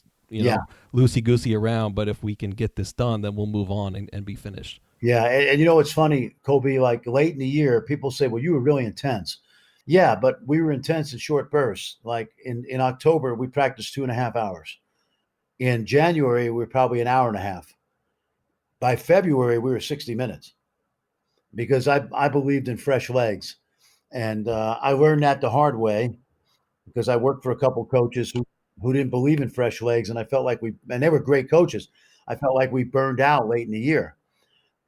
loosey-goosey around, but if we can get this done, then we'll move on and be finished. Yeah, and it's funny, Kobe, like late in the year, people say, well, you were really intense. Yeah, but we were intense in short bursts. Like in October, we practiced 2.5 hours. In January, we were probably an hour and a half. By February, we were 60 minutes because I believed in fresh legs. And I learned that the hard way because I worked for a couple coaches who didn't believe in fresh legs. And I felt like and they were great coaches. I felt like we burned out late in the year.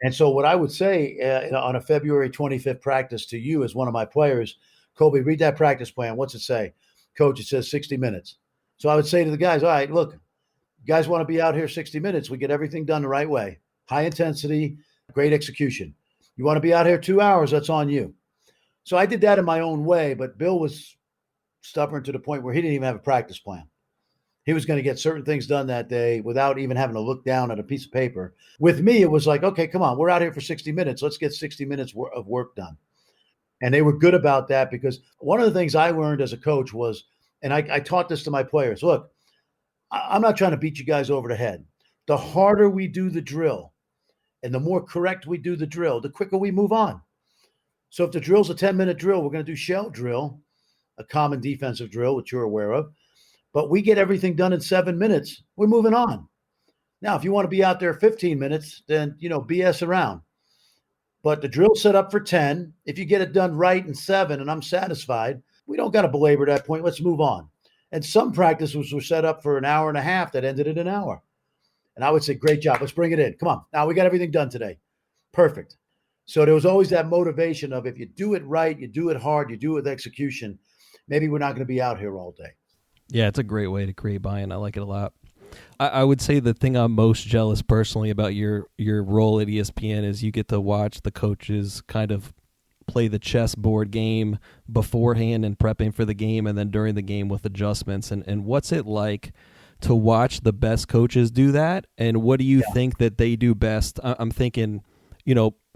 And so what I would say on a February 25th practice to you as one of my players, Kobe, read that practice plan. What's it say? Coach, it says 60 minutes. So I would say to the guys, all right, look, you guys want to be out here 60 minutes. We get everything done the right way. High intensity, great execution. You want to be out here 2 hours, that's on you. So I did that in my own way, but Bill was stubborn to the point where he didn't even have a practice plan. He was going to get certain things done that day without even having to look down at a piece of paper. With me, it was like, okay, come on, we're out here for 60 minutes. Let's get 60 minutes of work done. And they were good about that because one of the things I learned as a coach was, and I taught this to my players, look, I'm not trying to beat you guys over the head. The harder we do the drill and the more correct we do the drill, the quicker we move on. So if the drill's a 10-minute drill, we're going to do shell drill, a common defensive drill, which you're aware of. But we get everything done in 7 minutes, we're moving on. Now, if you want to be out there 15 minutes, then, BS around. But the drill's set up for 10. If you get it done right in 7 and I'm satisfied, we don't got to belabor that point. Let's move on. And some practices were set up for an hour and a half that ended in an hour. And I would say, great job. Let's bring it in. Come on. Now we got everything done today. Perfect. So there was always that motivation of if you do it right, you do it hard, you do it with execution, maybe we're not going to be out here all day. Yeah, it's a great way to create buy-in. I like it a lot. I would say the thing I'm most jealous personally about your role at ESPN is you get to watch the coaches kind of play the chessboard game beforehand and prepping for the game and then during the game with adjustments. And what's it like to watch the best coaches do that? And what do you think that they do best? I'm thinking,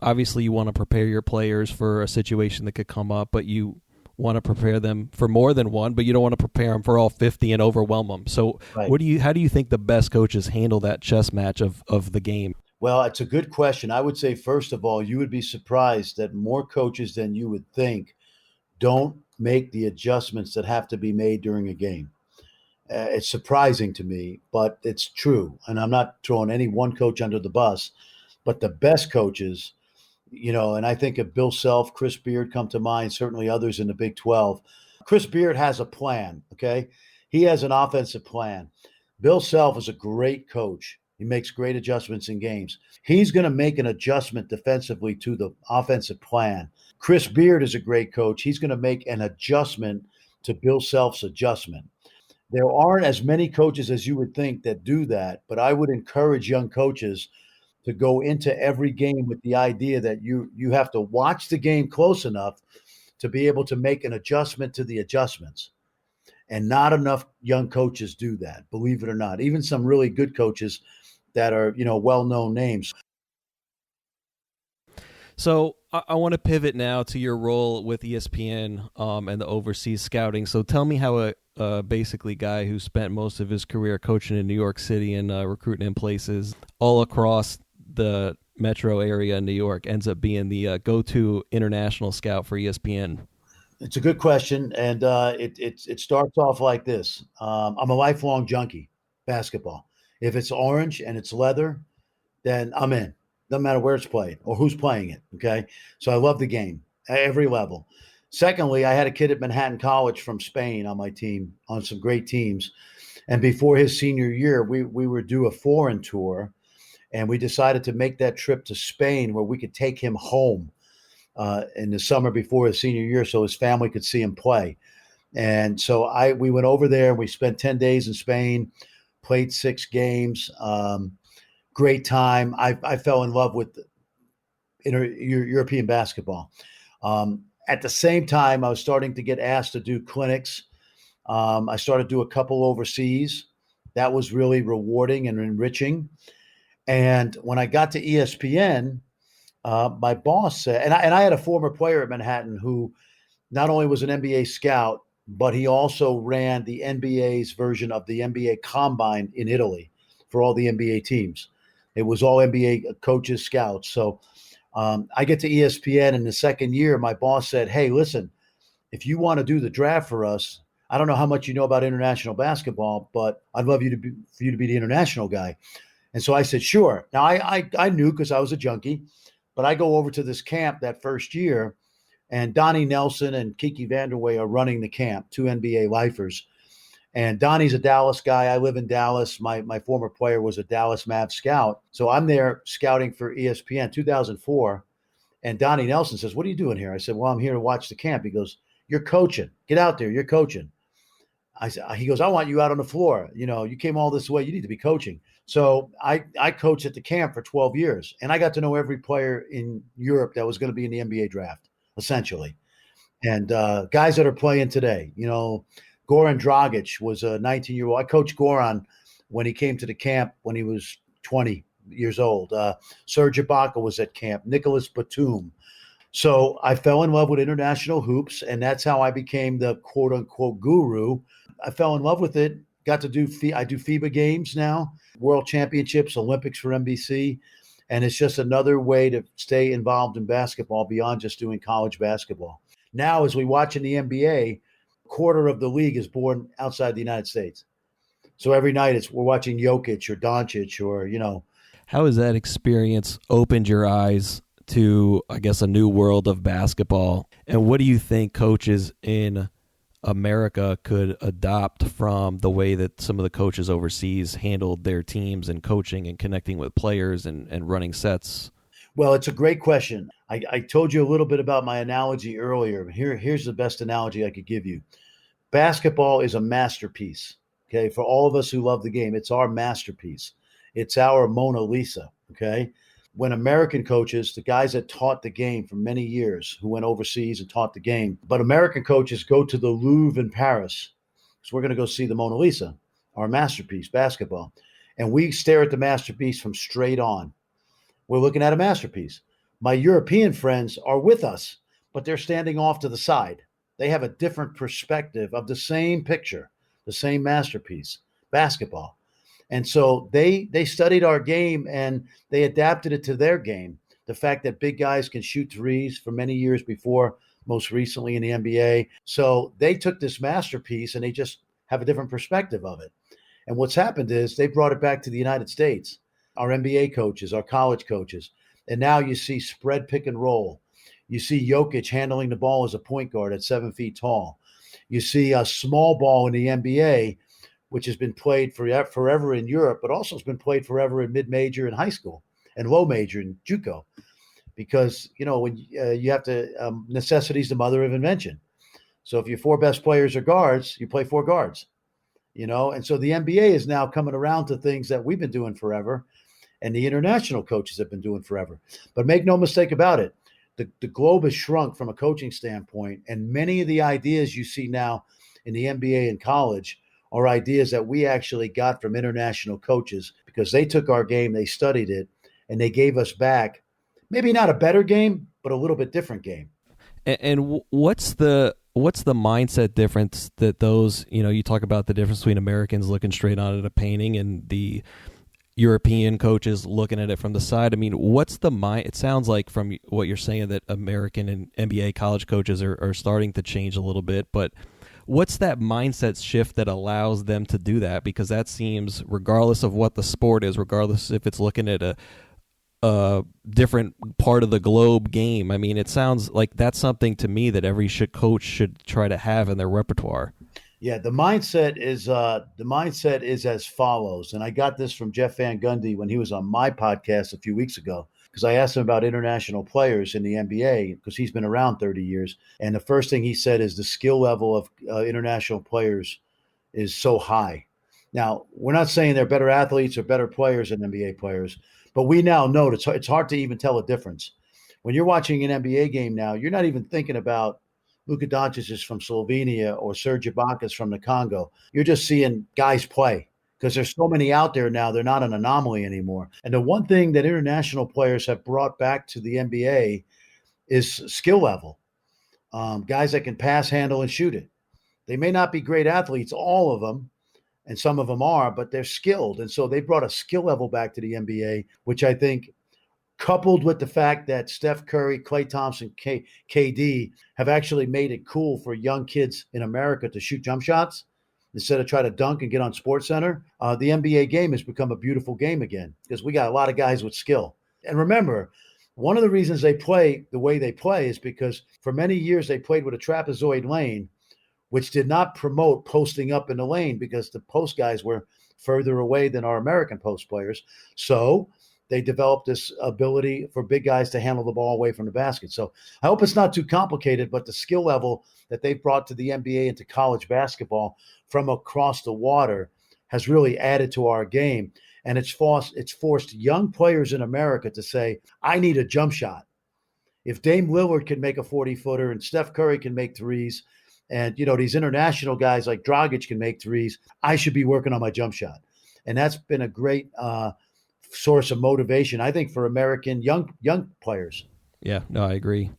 obviously you want to prepare your players for a situation that could come up, but you want to prepare them for more than one, but you don't want to prepare them for all 50 and overwhelm them. So Right. how do you think the best coaches handle that chess match of the game? Well, it's a good question. I would say, first of all, you would be surprised that more coaches than you would think don't make the adjustments that have to be made during a game. It's surprising to me, but it's true. And I'm not throwing any one coach under the bus, but the best coaches, and I think of Bill Self, Chris Beard come to mind, certainly others in the Big 12. Chris Beard has a plan, okay? He has an offensive plan. Bill Self is a great coach. He makes great adjustments in games. He's going to make an adjustment defensively to the offensive plan. Chris Beard is a great coach. He's going to make an adjustment to Bill Self's adjustment. There aren't as many coaches as you would think that do that, but I would encourage young coaches to go into every game with the idea that you have to watch the game close enough to be able to make an adjustment to the adjustments. And not enough young coaches do that, believe it or not. Even some really good coaches that are, well-known names. So I want to pivot now to your role with ESPN and the overseas scouting. So tell me how a basically guy who spent most of his career coaching in New York City and recruiting in places all across the metro area in New York ends up being the go-to international scout for ESPN. It's a good question, and it starts off like this. I'm a lifelong junkie, basketball. If it's orange and it's leather, then I'm in. Doesn't matter where it's played or who's playing it, okay? So I love the game at every level. Secondly, I had a kid at Manhattan College from Spain on my team, on some great teams. And before his senior year, we were due a foreign tour, and we decided to make that trip to Spain where we could take him home in the summer before his senior year so his family could see him play. And so we went over there and we spent 10 days in Spain, played 6 games. Great time. I fell in love with European basketball. At the same time, I was starting to get asked to do clinics. I started to do a couple overseas. That was really rewarding and enriching. And when I got to ESPN, my boss said, and I had a former player at Manhattan who not only was an NBA scout, but he also ran the NBA's version of the NBA Combine in Italy for all the NBA teams. It was all NBA coaches, scouts. So I get to ESPN in the second year. My boss said, hey, listen, if you want to do the draft for us, I don't know how much you know about international basketball, but I'd love for you to be the international guy. And so I said, sure. Now I knew because I was a junkie, but I go over to this camp that first year, and Donnie Nelson and Kiki Vanderway are running the camp, 2 NBA lifers. And Donnie's a Dallas guy. I live in Dallas. My former player was a Dallas Mavs scout. So I'm there scouting for ESPN, 2004. And Donnie Nelson says, what are you doing here? I said, well, I'm here to watch the camp. He goes, you're coaching. Get out there. You're coaching. He goes, I want you out on the floor. You came all this way. You need to be coaching. So I coached at the camp for 12 years. And I got to know every player in Europe that was going to be in the NBA draft, essentially. And guys that are playing today, Goran Dragic was a 19-year-old. I coached Goran when he came to the camp when he was 20 years old. Serge Ibaka was at camp. Nicholas Batum. So I fell in love with international hoops, and that's how I became the quote-unquote guru. I fell in love with it. Got to do I do FIBA games now, World Championships, Olympics for NBC, and it's just another way to stay involved in basketball beyond just doing college basketball. Now, as we watch in the NBA, quarter of the league is born outside the United States. So every night we're watching Jokic or Doncic or. How has that experience opened your eyes to, I guess, a new world of basketball? And what do you think coaches in America could adopt from the way that some of the coaches overseas handled their teams and coaching and connecting with players and running sets? Well, it's a great question. I told you a little bit about my analogy earlier. Here's the best analogy I could give you. Basketball is a masterpiece. Okay, for all of us who love the game, it's our masterpiece. It's our Mona Lisa. Okay, when American coaches, the guys that taught the game for many years, who went overseas and taught the game, but American coaches go to the Louvre in Paris, so we're going to go see the Mona Lisa, our masterpiece, basketball, and we stare at the masterpiece from straight on. We're looking at a masterpiece. My European friends are with us, but they're standing off to the side. They have a different perspective of the same picture, the same masterpiece, basketball. And so they studied our game and they adapted it to their game. The fact that big guys can shoot threes for many years before, most recently in the NBA. So they took this masterpiece and they just have a different perspective of it. And what's happened is they brought it back to the United States, our NBA coaches, our college coaches. And now you see spread pick and roll. You see Jokic handling the ball as a point guard at 7 feet tall. You see a small ball in the NBA, which has been played forever in Europe, but also has been played forever in mid-major in high school and low major in JUCO. Because, when you have to, necessity is the mother of invention. So if your four best players are guards, you play four guards, And so the NBA is now coming around to things that we've been doing forever and the international coaches have been doing forever. But make no mistake about it, the globe has shrunk from a coaching standpoint, and many of the ideas you see now in the NBA and college are ideas that we actually got from international coaches because they took our game, they studied it, and they gave us back maybe not a better game, but a little bit different game. And what's the mindset difference that those, you talk about the difference between Americans looking straight on at a painting and the European coaches looking at it from the side. I mean, what's the mind? It sounds like from what you're saying that American and NBA college coaches are starting to change a little bit, but what's that mindset shift that allows them to do that? Because that seems, regardless of what the sport is, regardless if it's looking at a different part of the globe game, I mean, it sounds like that's something to me that every coach should try to have in their repertoire. Yeah, the mindset is as follows, and I got this from Jeff Van Gundy when he was on my podcast a few weeks ago, because I asked him about international players in the NBA because he's been around 30 years, and the first thing he said is the skill level of international players is so high. Now, we're not saying they're better athletes or better players than NBA players, but we now know it's hard to even tell a difference. When you're watching an NBA game now, you're not even thinking about Luka Doncic is from Slovenia or Serge Ibaka is from the Congo. You're just seeing guys play because there's so many out there now. They're not an anomaly anymore. And the one thing that international players have brought back to the NBA is skill level. Guys that can pass, handle, and shoot it. They may not be great athletes, all of them, and some of them are, but they're skilled. And so they brought a skill level back to the NBA, which I think, coupled with the fact that Steph Curry, Klay Thompson, KD have actually made it cool for young kids in America to shoot jump shots instead of try to dunk and get on SportsCenter. The NBA game has become a beautiful game again because we got a lot of guys with skill. And remember, one of the reasons they play the way they play is because for many years they played with a trapezoid lane, which did not promote posting up in the lane because the post guys were further away than our American post players. So they developed this ability for big guys to handle the ball away from the basket. So I hope it's not too complicated, but the skill level that they've brought to the NBA and to college basketball from across the water has really added to our game. And it's forced young players in America to say, I need a jump shot. If Dame Lillard can make a 40-footer and Steph Curry can make threes, and these international guys like Dragic can make threes, I should be working on my jump shot. And that's been a great source of motivation, I think, for American young players. Yeah, no, I agree.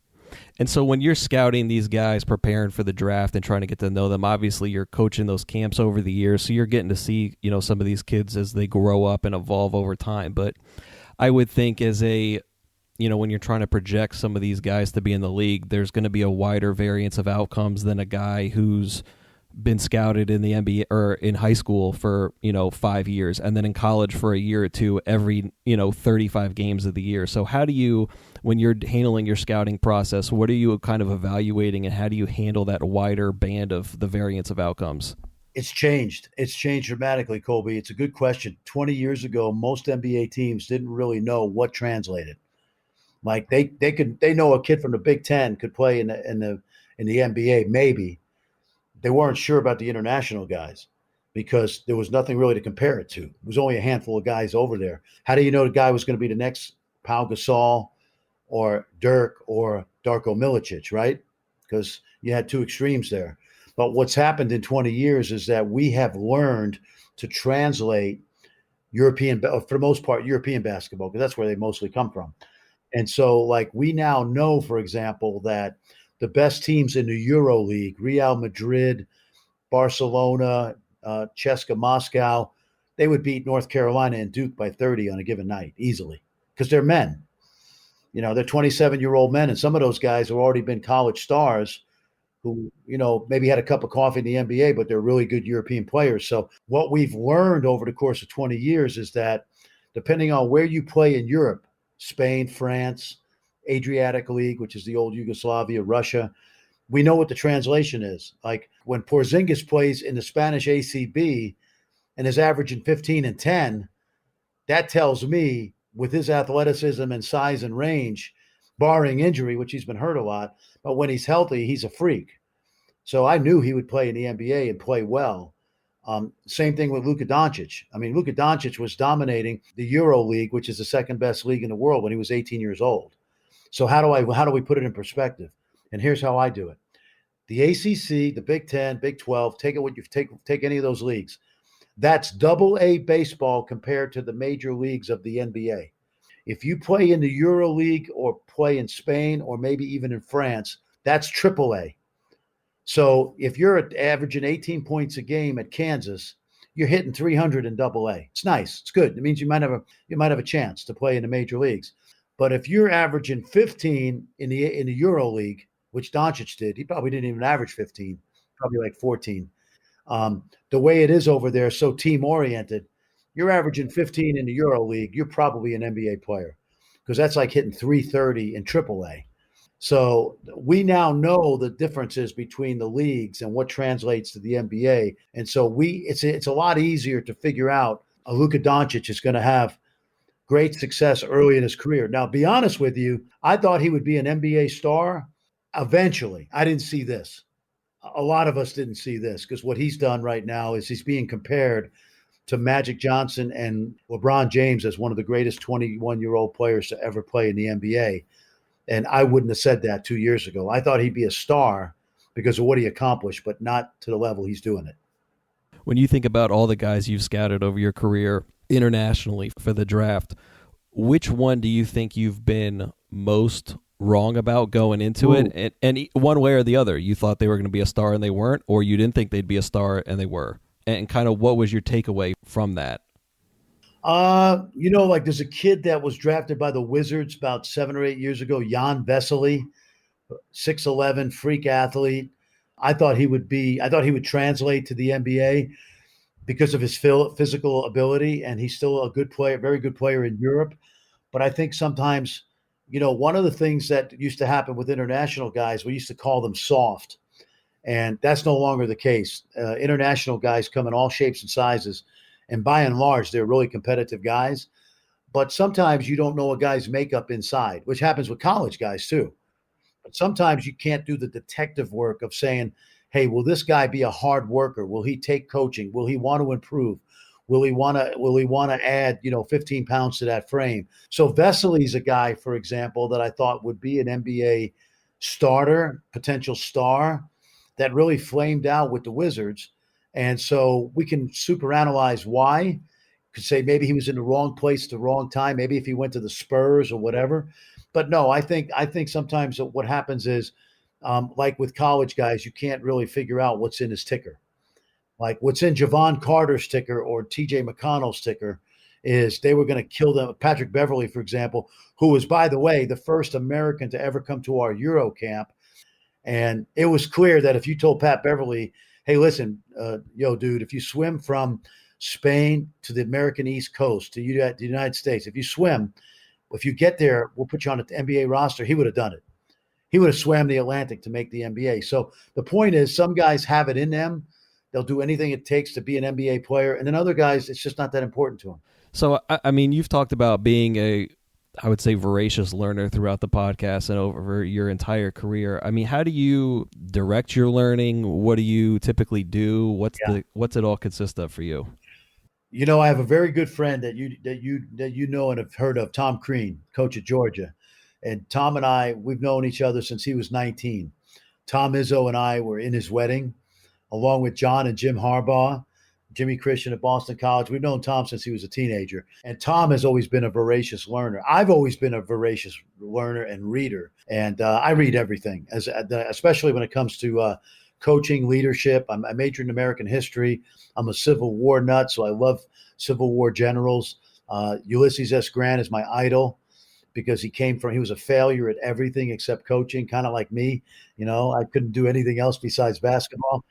And so when you're scouting these guys, preparing for the draft and trying to get to know them, obviously you're coaching those camps over the years, so you're getting to see, some of these kids as they grow up and evolve over time. But I would think as when you're trying to project some of these guys to be in the league, there's going to be a wider variance of outcomes than a guy who's been scouted in the NBA or in high school for 5 years and then in college for a year or two every 35 games of the year. So how do you, when you're handling your scouting process, what are you kind of evaluating and how do you handle that wider band of the variance of outcomes? It's changed dramatically, Colby. It's a good question. 20 years ago, most NBA teams didn't really know what translated. Like they know a kid from the Big Ten could play in the NBA, maybe. They weren't sure about the international guys because there was nothing really to compare it to. It was only a handful of guys over there. How do you know the guy was going to be the next Pau Gasol or Dirk or Darko Milicic, right? Because you had two extremes there. But what's happened in 20 years is that we have learned to translate European, for the most part, European basketball, because that's where they mostly come from. And so, like, we now know, for example, that the best teams in the Euro League, Real Madrid, Barcelona, Cheska Moscow, they would beat North Carolina and Duke by 30 on a given night easily because they're men. They're 27-year-old men, and some of those guys have already been college stars who, maybe had a cup of coffee in the NBA, but they're really good European players. So what we've learned over the course of 20 years is that depending on where you play in Europe, Spain, France, Adriatic League, which is the old Yugoslavia, Russia, we know what the translation is. Like when Porzingis plays in the Spanish ACB and is averaging 15 and 10, that tells me with his athleticism and size and range, barring injury, which he's been hurt a lot, but when he's healthy, he's a freak. So I knew he would play in the NBA and play well. Same thing with Luka Doncic. I mean, Luka Doncic was dominating the Euro League, which is the second best league in the world, when he was 18 years old. So how do we put it in perspective? And here's how I do it. The ACC, the Big 10, Big 12, take any of those leagues. That's double A baseball compared to the major leagues of the NBA. If you play in the Euro League or play in Spain or maybe even in France, that's triple A. So if you're averaging 18 points a game at Kansas, you're hitting 300 in double A. It's nice. It's good. It means you might have a chance to play in the major leagues. But if you're averaging 15 in the Euro League, which Doncic did, he probably didn't even average 15, probably like 14. The way it is over there, so team oriented, you're averaging 15 in the Euro League, you're probably an NBA player because that's like hitting 330 in AAA. So we now know the differences between the leagues and what translates to the NBA. And so it's a lot easier to figure out a Luka Doncic is going to have great success early in his career. Now, be honest with you, I thought he would be an NBA star eventually. I didn't see this. A lot of us didn't see this because what he's done right now is he's being compared to Magic Johnson and LeBron James as one of the greatest 21-year-old players to ever play in the NBA. And I wouldn't have said that 2 years ago. I thought he'd be a star because of what he accomplished, but not to the level he's doing it. When you think about all the guys you've scouted over your career internationally for the draft, which one do you think you've been most wrong about going into it? And one way or the other, you thought they were going to be a star and they weren't, or you didn't think they'd be a star and they were? And kind of what was your takeaway from that? Like there's a kid that was drafted by the Wizards about 7 or 8 years ago, Jan Vesely, 6'11", freak athlete. I thought he would translate to the NBA because of his physical ability, and he's still a good player, very good player in Europe. But I think sometimes, one of the things that used to happen with international guys, we used to call them soft, and that's no longer the case. International guys come in all shapes and sizes, and by and large, they're really competitive guys. But sometimes you don't know a guy's makeup inside, which happens with college guys too. But sometimes you can't do the detective work of saying, hey, will this guy be a hard worker? Will he take coaching? Will he want to improve? Will he want to add, 15 pounds to that frame? So Vesely's a guy, for example, that I thought would be an NBA starter, potential star, that really flamed out with the Wizards. And so we can super analyze why. Could say maybe he was in the wrong place at the wrong time. Maybe if he went to the Spurs or whatever. But no, I think sometimes what happens is, like with college guys, you can't really figure out what's in his ticker. Like what's in Javon Carter's ticker or TJ McConnell's ticker is they were going to kill them. Patrick Beverley, for example, who was, by the way, the first American to ever come to our Euro camp. And it was clear that if you told Pat Beverley, hey, listen, dude, if you swim from Spain to the American East Coast to the United States, if you get there, we'll put you on an NBA roster, he would have done it. He would have swam the Atlantic to make the NBA. So the point is, some guys have it in them. They'll do anything it takes to be an NBA player. And then other guys, it's just not that important to them. So, I mean, you've talked about being I would say, voracious learner throughout the podcast and over your entire career. I mean, how do you direct your learning? What do you typically do? What's it all consist of for you? I have a very good friend that you know and have heard of, Tom Crean, coach at Georgia. And Tom and I, we've known each other since he was 19. Tom Izzo and I were in his wedding, along with John and Jim Harbaugh, Jimmy Christian at Boston College. We've known Tom since he was a teenager. And Tom has always been a voracious learner. I've always been a voracious learner and reader. And I read everything, especially when it comes to coaching, leadership. I majored in American history. I'm a Civil War nut, so I love Civil War generals. Ulysses S. Grant is my idol because he was a failure at everything except coaching, kind of like me. I couldn't do anything else besides basketball.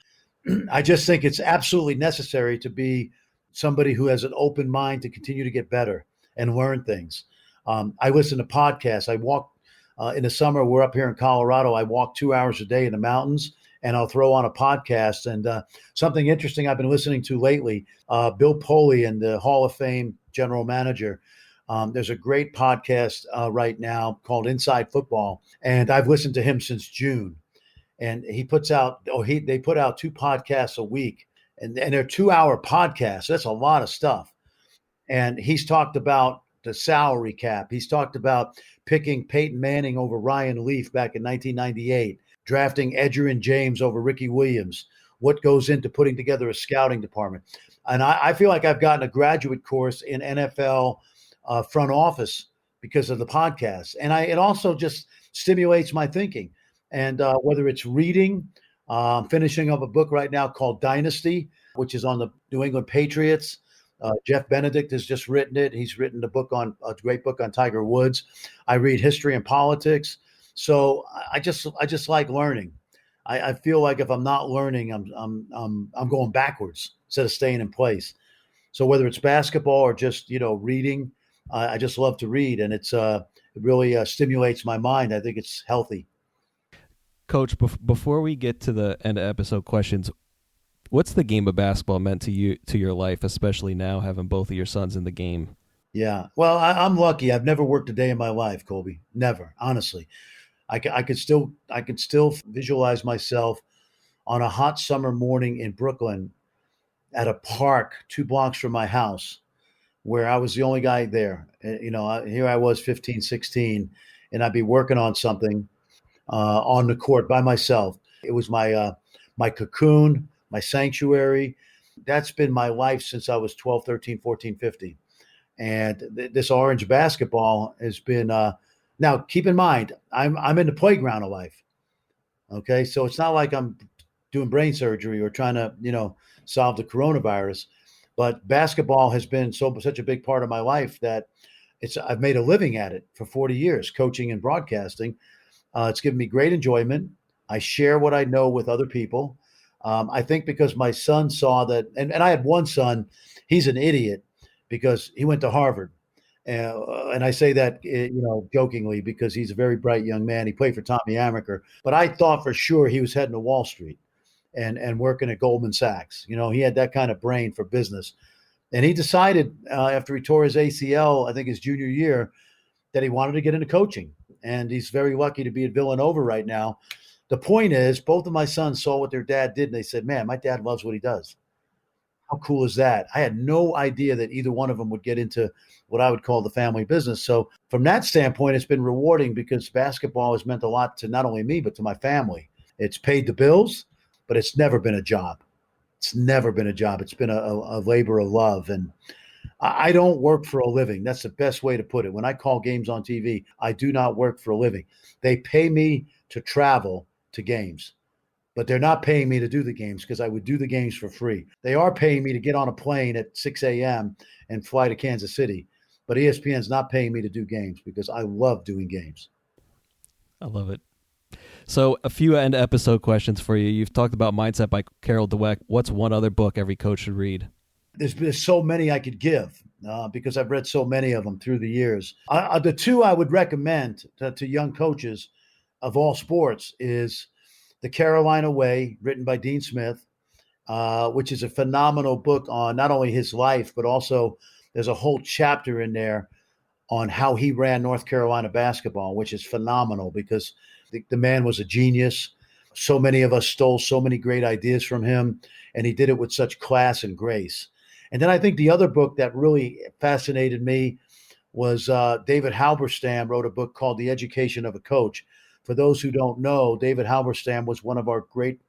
I just think it's absolutely necessary to be somebody who has an open mind to continue to get better and learn things. I listen to podcasts. I walk in the summer. We're up here in Colorado. I walk 2 hours a day in the mountains, and I'll throw on a podcast. And something interesting I've been listening to lately, Bill Poley and the Hall of Fame general manager. There's a great podcast right now called Inside Football, and I've listened to him since June. And they put out 2 podcasts a week, and they're 2-hour podcasts. That's a lot of stuff. And he's talked about the salary cap. He's talked about picking Peyton Manning over Ryan Leaf back in 1998, drafting Edgerrin James over Ricky Williams, what goes into putting together a scouting department. And I feel like I've gotten a graduate course in NFL front office because of the podcast. And it also just stimulates my thinking. And whether it's reading, I'm finishing up a book right now called Dynasty, which is on the New England Patriots. Jeff Benedict has just written it. He's written a great book on Tiger Woods. I read history and politics. So I just like learning. I feel like if I'm not learning, I'm going backwards instead of staying in place. So whether it's basketball or just reading, I just love to read, and it really stimulates my mind. I think it's healthy. Coach, before we get to the end of episode questions, what's the game of basketball meant to you, to your life, especially now having both of your sons in the game? Yeah. Well, I'm lucky. I've never worked a day in my life, Colby. Never, honestly. I could still visualize myself on a hot summer morning in Brooklyn at a park 2 blocks from my house where I was the only guy there. Here I was 15, 16, and I'd be working on something on the court by myself. It was my cocoon, my sanctuary. That's been my life since I was 12, 13, 14, 15. And this Orange basketball has been now keep in mind, I'm in the playground of life. Okay. So it's not like I'm doing brain surgery or trying to, solve the coronavirus, but basketball has been such a big part of my life that I've made a living at it for 40 years, coaching and broadcasting. It's given me great enjoyment. I share what I know with other people. I think because my son saw that, and I had one son, he's an idiot because he went to Harvard. And I say that, jokingly because he's a very bright young man. He played for Tommy Amaker, but I thought for sure he was heading to Wall Street and working at Goldman Sachs. He had that kind of brain for business. And he decided after he tore his ACL, I think his junior year, that he wanted to get into coaching. And he's very lucky to be at Villanova right now. The point is, both of my sons saw what their dad did, and they said, man, my dad loves what he does. How cool is that? I had no idea that either one of them would get into what I would call the family business. So from that standpoint, it's been rewarding because basketball has meant a lot to not only me, but to my family. It's paid the bills, but it's never been a job. It's never been a job. It's been a labor of love. And I don't work for a living. That's the best way to put it. When I call games on TV, I do not work for a living. They pay me to travel to games, but they're not paying me to do the games because I would do the games for free. They are paying me to get on a plane at 6 a.m. and fly to Kansas City, but ESPN's not paying me to do games because I love doing games. I love it. So a few end episode questions for you. You've talked about Mindset by Carol Dweck. What's one other book every coach should read? There's so many I could give because I've read so many of them through the years. The 2 I would recommend to young coaches of all sports is The Carolina Way, written by Dean Smith, which is a phenomenal book on not only his life, but also there's a whole chapter in there on how he ran North Carolina basketball, which is phenomenal because the man was a genius. So many of us stole so many great ideas from him, and he did it with such class and grace. And then I think the other book that really fascinated me was David Halberstam wrote a book called The Education of a Coach. For those who don't know, David Halberstam was one of our great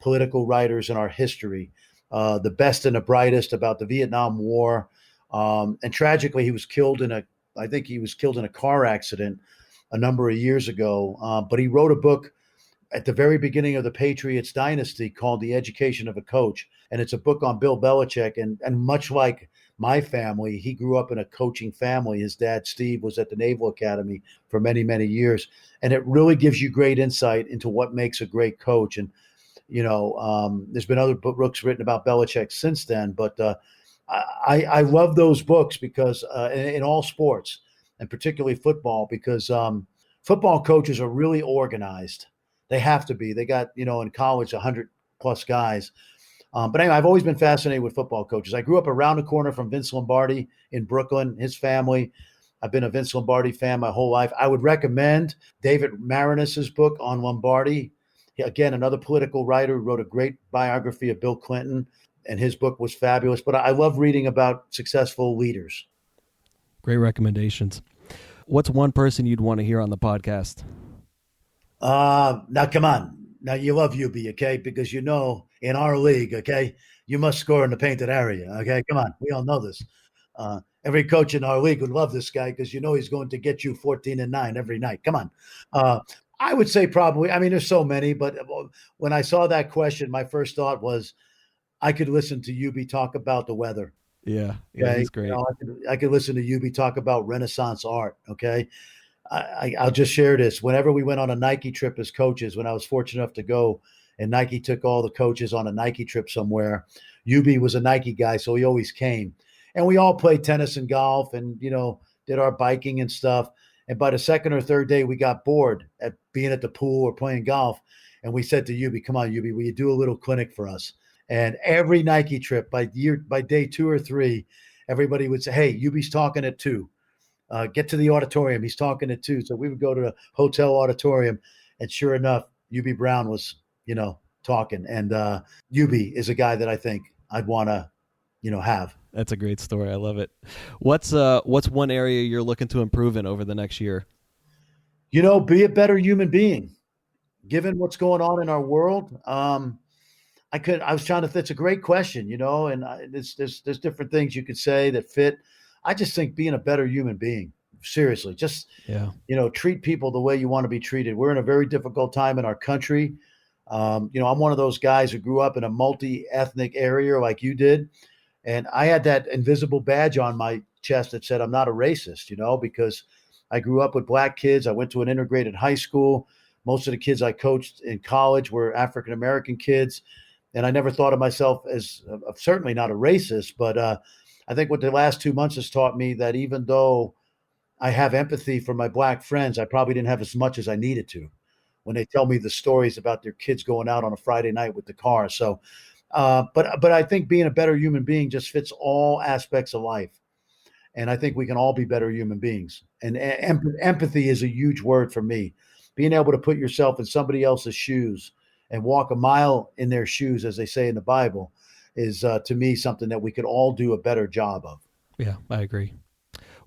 political writers in our history, the best and the brightest about the Vietnam War. And tragically, I think he was killed in a car accident a number of years ago. But he wrote a book at the very beginning of the Patriots dynasty called The Education of a Coach. And it's a book on Bill Belichick. And much like my family, he grew up in a coaching family. His dad, Steve, was at the Naval Academy for many, many years. And it really gives you great insight into what makes a great coach. And, there's been other books written about Belichick since then. But I love those books because in all sports, and particularly football, because football coaches are really organized. They have to be. They got, in college, 100 plus guys. But anyway, I've always been fascinated with football coaches. I grew up around the corner from Vince Lombardi in Brooklyn, his family. I've been a Vince Lombardi fan my whole life. I would recommend David Marinus's book on Lombardi. Again, another political writer who wrote a great biography of Bill Clinton, and his book was fabulous. But I love reading about successful leaders. Great recommendations. What's one person you'd want to hear on the podcast? Now, come on. Now, you love UB, okay? Because in our league, okay, you must score in the painted area, okay? Come on. We all know this. Every coach in our league would love this guy because he's going to get you 14-9 every night. Come on. I would say probably, there's so many, but when I saw that question, my first thought was I could listen to UB talk about the weather. Yeah, Okay? He's great. I could listen to UB talk about Renaissance art, okay? I'll just share this. Whenever we went on a Nike trip as coaches, when I was fortunate enough to go, and Nike took all the coaches on a Nike trip somewhere, UB was a Nike guy, so he always came. And we all played tennis and golf and, did our biking and stuff. And by the second or third day, we got bored at being at the pool or playing golf. And we said to UB, come on, UB, will you do a little clinic for us? And every Nike trip, by day 2 or 3, everybody would say, hey, UB's talking at 2. Get to the auditorium. He's talking at 2. So we would go to the hotel auditorium, and sure enough, UB Brown was, talking. And UB is a guy that I think I'd want to, have. That's a great story. I love it. What's one area you're looking to improve in over the next year? Be a better human being. Given what's going on in our world, it's a great question, and there's different things you could say that fit. I just think being a better human being, seriously, just, treat people the way you want to be treated. We're in a very difficult time in our country. I'm one of those guys who grew up in a multi-ethnic area like you did. And I had that invisible badge on my chest that said, I'm not a racist, because I grew up with black kids. I went to an integrated high school. Most of the kids I coached in college were African-American kids. And I never thought of myself as certainly not a racist, but I think what the last 2 months has taught me that even though I have empathy for my black friends, I probably didn't have as much as I needed to when they tell me the stories about their kids going out on a Friday night with the car. So, but I think being a better human being just fits all aspects of life. And I think we can all be better human beings. And empathy is a huge word for me. Being able to put yourself in somebody else's shoes and walk a mile in their shoes, as they say in the Bible, is to me something that we could all do a better job of. Yeah, I agree.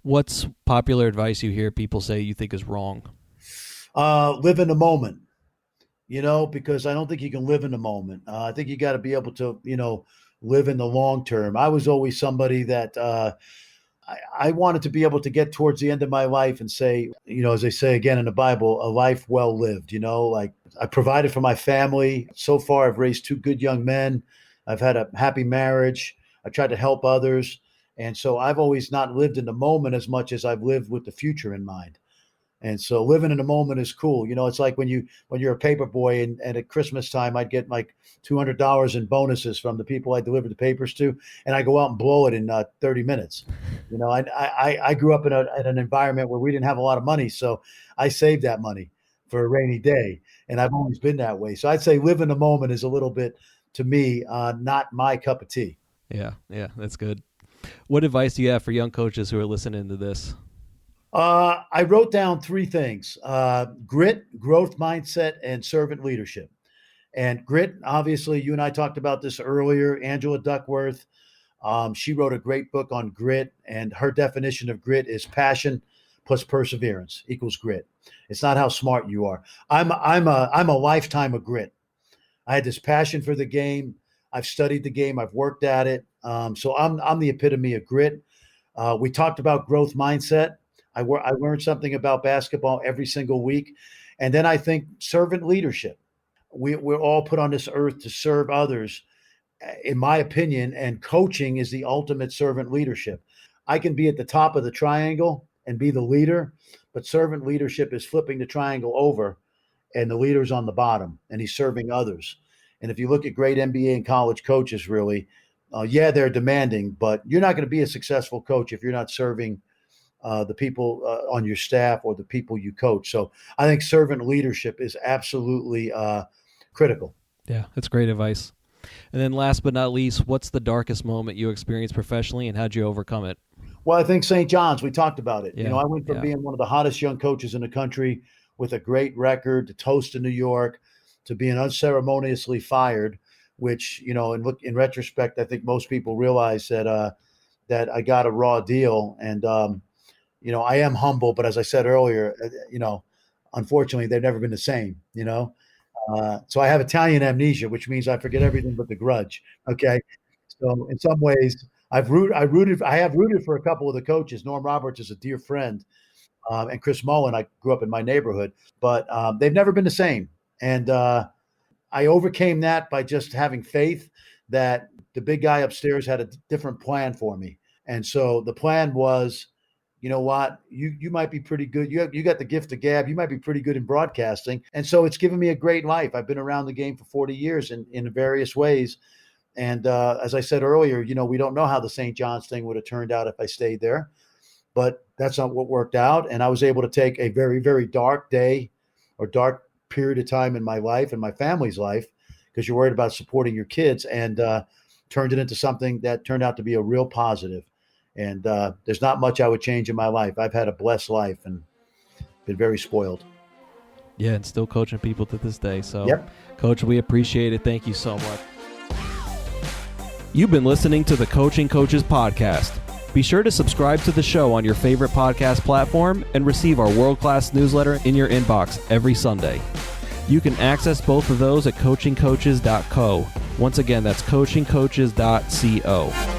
What's popular advice you hear people say you think is wrong? Live in the moment, because I don't think you can live in the moment. I think you got to be able to, live in the long term. I was always somebody that I wanted to be able to get towards the end of my life and say, as they say again in the Bible, a life well lived, like I provided for my family. So far, I've raised 2 good young men. I've had a happy marriage. I tried to help others. And so I've always not lived in the moment as much as I've lived with the future in mind. And so living in the moment is cool. It's like when you're a paper boy and at Christmas time, I'd get like $200 in bonuses from the people I delivered the papers to, and I go out and blow it in 30 minutes. I grew up in an environment where we didn't have a lot of money, so I saved that money for a rainy day, and I've always been that way. So I'd say live in the moment is a little bit, to me, not my cup of tea. Yeah, that's good. What advice do you have for young coaches who are listening to this? I wrote down three things: grit, growth mindset, and servant leadership. And grit, obviously, you and I talked about this earlier. Angela Duckworth, she wrote a great book on grit, and her definition of grit is passion plus perseverance equals grit. It's not how smart you are. I'm a lifetime of grit. I had this passion for the game. I've studied the game. I've worked at it. So I'm the epitome of grit. We talked about growth mindset. I learned something about basketball every single week. And then I think servant leadership. We're all put on this earth to serve others, in my opinion, and coaching is the ultimate servant leadership. I can be at the top of the triangle and be the leader, but servant leadership is flipping the triangle over and the leader's on the bottom and he's serving others. And if you look at great NBA and college coaches, really, yeah, they're demanding, but you're not going to be a successful coach if you're not serving the people on your staff or the people you coach. So I think servant leadership is absolutely critical. Yeah, that's great advice. And then last but not least, what's the darkest moment you experienced professionally and how'd you overcome it? Well, I think St. John's, we talked about it. Yeah, I went from being one of the hottest young coaches in the country with a great record to toast in New York to being unceremoniously fired, which, in retrospect, I think most people realize that I got a raw deal. And, I am humble, but as I said earlier, unfortunately, they've never been the same, So I have Italian amnesia, which means I forget everything but the grudge. Okay. So in some ways, I have rooted for a couple of the coaches. Norm Roberts is a dear friend, and Chris Mullen. I grew up in my neighborhood, but they've never been the same. And I overcame that by just having faith that the big guy upstairs had a different plan for me. And so the plan was, you know what, you might be pretty good. You got the gift of gab. You might be pretty good in broadcasting. And so it's given me a great life. I've been around the game for 40 years in various ways. And as I said earlier, we don't know how the St. John's thing would have turned out if I stayed there, but that's not what worked out. And I was able to take a very, very dark day or dark period of time in my life and my family's life, because you're worried about supporting your kids, and turned it into something that turned out to be a real positive. And there's not much I would change in my life. I've had a blessed life and been very spoiled. Yeah, and still coaching people to this day. So, Yep. Coach, we appreciate it. Thank you so much. You've been listening to the Coaching Coaches Podcast. Be sure to subscribe to the show on your favorite podcast platform and receive our world-class newsletter in your inbox every Sunday. You can access both of those at coachingcoaches.co. Once again, that's coachingcoaches.co.